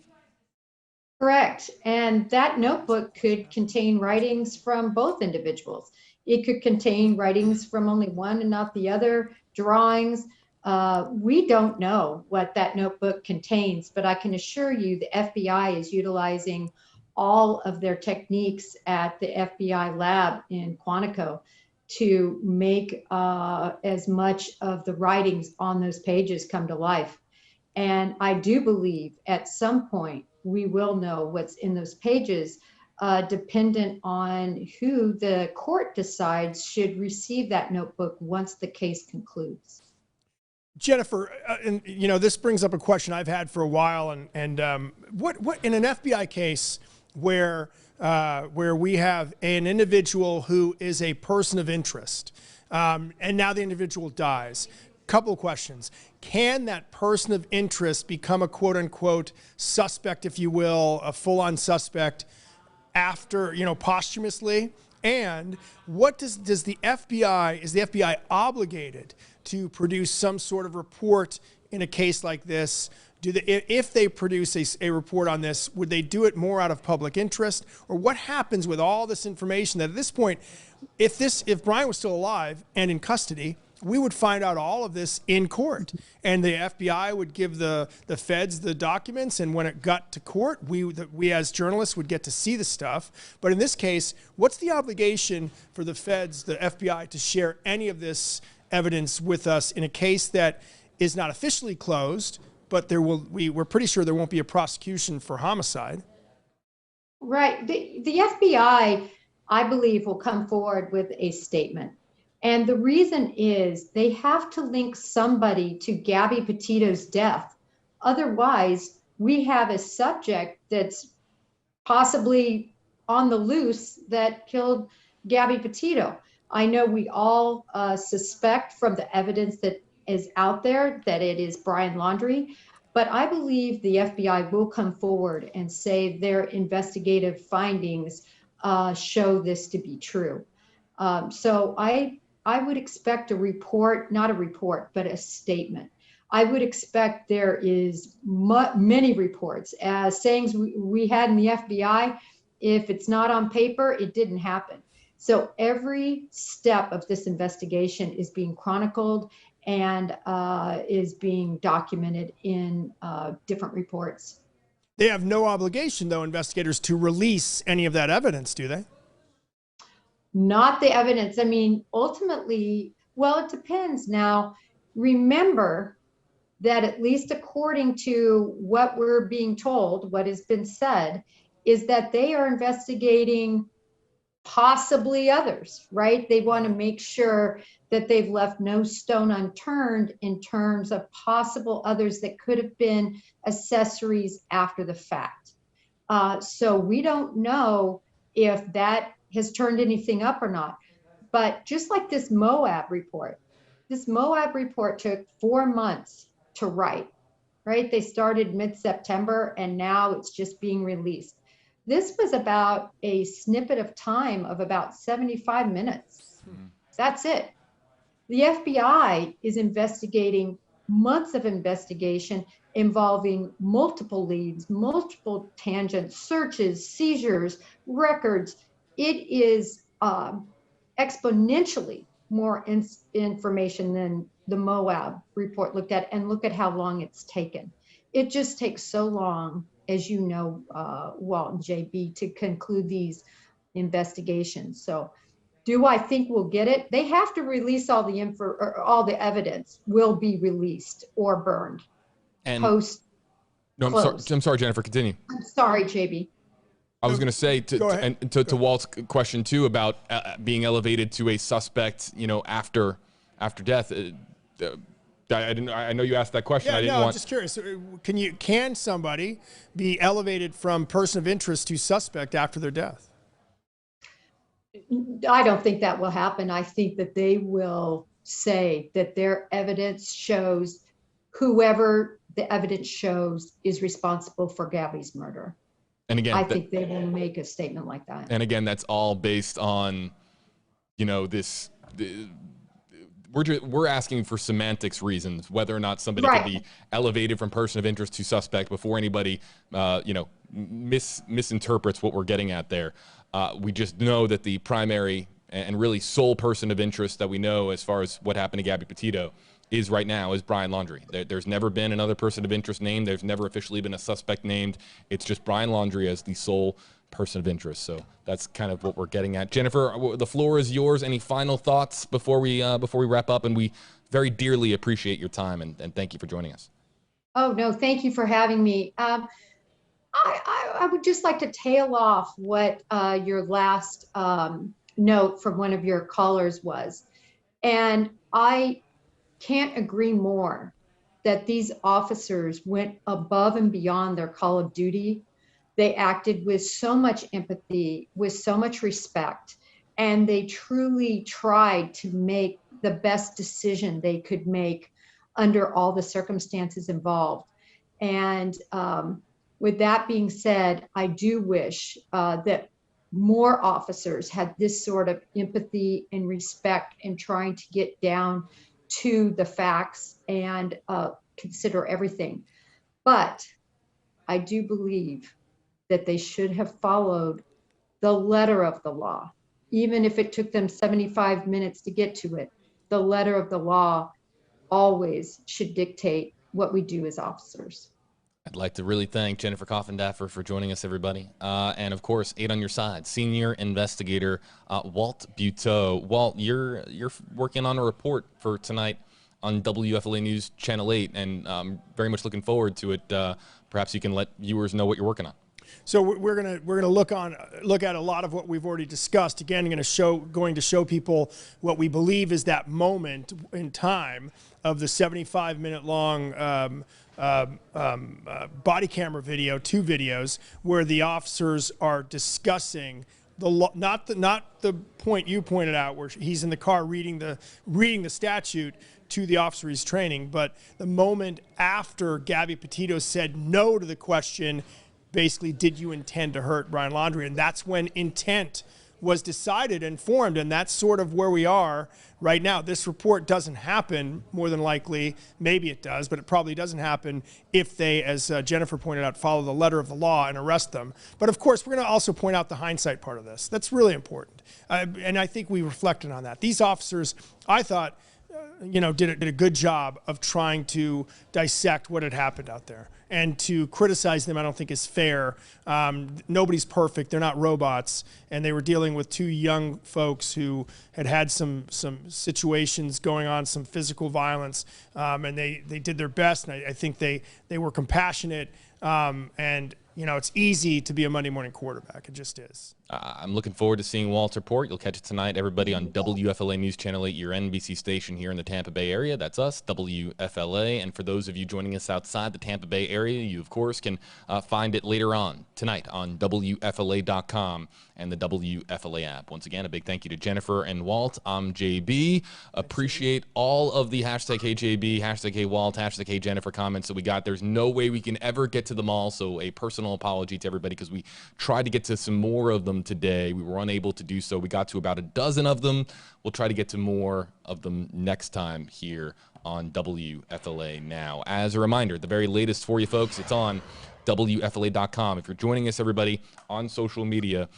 Correct. And that notebook could contain writings from both individuals. It could contain writings from only one and not the other, drawings. We don't know what that notebook contains, but I can assure you the FBI is utilizing all of their techniques at the FBI lab in Quantico to make as much of the writings on those pages come to life. And I do believe at some point we will know what's in those pages, dependent on who the court decides should receive that notebook once the case concludes. Jennifer, and this brings up a question I've had for a while, and what in an FBI case where we have an individual who is a person of interest, and now the individual dies. Couple of questions. Can that person of interest become a quote unquote suspect, if you will, a full-on suspect after, posthumously? And what is the FBI obligated to produce some sort of report in a case like this? If they produce a report on this, would they do it more out of public interest? Or what happens with all this information that at this point, if Brian was still alive and in custody, we would find out all of this in court, and the FBI would give the feds the documents, and when it got to court, we as journalists would get to see the stuff. But in this case, what's the obligation for the feds, the FBI, to share any of this evidence with us in a case that is not officially closed, but we're pretty sure there won't be a prosecution for homicide. Right. The FBI, I believe, will come forward with a statement. And the reason is they have to link somebody to Gabby Petito's death. Otherwise, we have a subject that's possibly on the loose that killed Gabby Petito. I know we all suspect from the evidence that is out there that it is Brian Laundrie, but I believe the FBI will come forward and say their investigative findings show this to be true. So I would expect a report, not a report, but a statement. I would expect there is many reports as sayings we had in the FBI. If it's not on paper, it didn't happen. So every step of this investigation is being chronicled and is being documented in different reports. They have no obligation, though, investigators, to release any of that evidence, do they? Not the evidence. I mean, ultimately, well, it depends. Now, remember that at least according to what we're being told, what has been said, is that they are investigating possibly others, right? They want to make sure that they've left no stone unturned in terms of possible others that could have been accessories after the fact. So we don't know if that has turned anything up or not. But just like this Moab report took 4 months to write, right? They started mid-September and now it's just being released. This was about a snippet of time of about 75 minutes. That's it. The FBI is investigating months of investigation involving multiple leads, multiple tangents, searches, seizures, records. It is exponentially more information than the Moab report looked at, and look at how long it's taken. It just takes so long, as you know, Walt and JB, to conclude these investigations. So do I think we'll get it? They have to release all the info, or all the evidence will be released or burned. And post no, I'm sorry, Jennifer, continue. I'm sorry, JB. I was going to say to Walt's question too about being elevated to a suspect, you know, after death. I know you asked that question. Yeah, I'm just curious. Can somebody be elevated from person of interest to suspect after their death? I don't think that will happen. I think that they will say that their evidence shows whoever the evidence shows is responsible for Gabby's murder. And again, I think they will make a statement like that. And again, that's all based on, you know, we're asking for semantics reasons, whether or not somebody could be elevated from person of interest to suspect before anybody, you know, misinterprets what we're getting at there. We just know that the primary and really sole person of interest that we know as far as what happened to Gabby Petito is right now is Brian Laundrie. There's never been another person of interest named. There's never officially been a suspect named. It's just Brian Laundrie as the sole person of interest. So that's kind of what we're getting at. Jennifer, the floor is yours. Any final thoughts before we wrap up? And we very dearly appreciate your time and thank you for joining us. Oh, no, thank you for having me. I would just like to tail off what your last note from one of your callers was. And I can't agree more that these officers went above and beyond their call of duty. They acted with so much empathy, with so much respect, and they truly tried to make the best decision they could make under all the circumstances involved. And with that being said, I do wish that more officers had this sort of empathy and respect in trying to get down to the facts and consider everything. But I do believe that they should have followed the letter of the law, even if it took them 75 minutes to get to it. The letter of the law always should dictate what we do as officers. I'd like to really thank Jennifer Coffindaffer for joining us, everybody. And of course, 8 on your side, senior investigator Walt Buteau. Walt, you're working on a report for tonight on WFLA News Channel 8, and very much looking forward to it. Perhaps you can let viewers know what you're working on. So we're gonna look at a lot of what we've already discussed. Again, going to show people what we believe is that moment in time of the 75-minute long body camera video, 2 videos, where the officers are discussing not the point you pointed out, where he's in the car reading the statute to the officer he's training, but the moment after Gabby Petito said no to the question, basically, did you intend to hurt Brian Laundrie? And that's when intent was decided and formed, and that's sort of where we are right now. This report doesn't happen, more than likely. Maybe it does, but it probably doesn't happen if they, as Jennifer pointed out, follow the letter of the law and arrest them. But of course, we're going to also point out the hindsight part of this. That's really important, and I think we reflected on that. These officers, I thought, did a good job of trying to dissect what had happened out there. And to criticize them, I don't think is fair. Nobody's perfect. They're not robots. And they were dealing with 2 young folks who had some situations going on, some physical violence. And they did their best. And I think they were compassionate. And, it's easy to be a Monday morning quarterback. It just is. I'm looking forward to seeing Walt's report. You'll catch it tonight, everybody, on WFLA News Channel 8, your NBC station here in the Tampa Bay area. That's us, WFLA. And for those of you joining us outside the Tampa Bay area, you, of course, can find it later on tonight on WFLA.com and the WFLA app. Once again, a big thank you to Jennifer and Walt. I'm JB. Appreciate all of the hashtag HeyJB, hashtag HeyWalt, hashtag HeyJennifer comments that we got. There's no way we can ever get to them all, so a personal apology to everybody because we tried to get to some more of them today. We were unable to do so. We got to about a dozen of them. We'll try to get to more of them next time here on WFLA Now. As a reminder, the very latest for you folks, it's on WFLA.com. If you're joining us, everybody, on social media,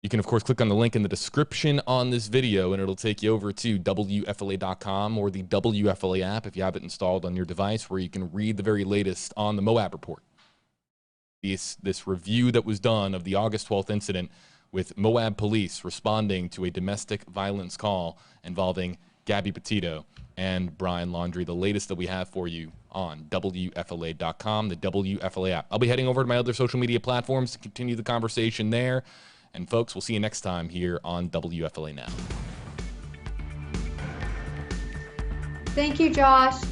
you can, of course, click on the link in the description on this video, and it'll take you over to WFLA.com or the WFLA app if you have it installed on your device, where you can read the very latest on the Moab report. This review that was done of the August 12th incident with Moab police responding to a domestic violence call involving Gabby Petito and Brian Laundrie, the latest that we have for you on WFLA.com, the WFLA app. I'll be heading over to my other social media platforms to continue the conversation there. And folks, we'll see you next time here on WFLA Now. Thank you, Josh.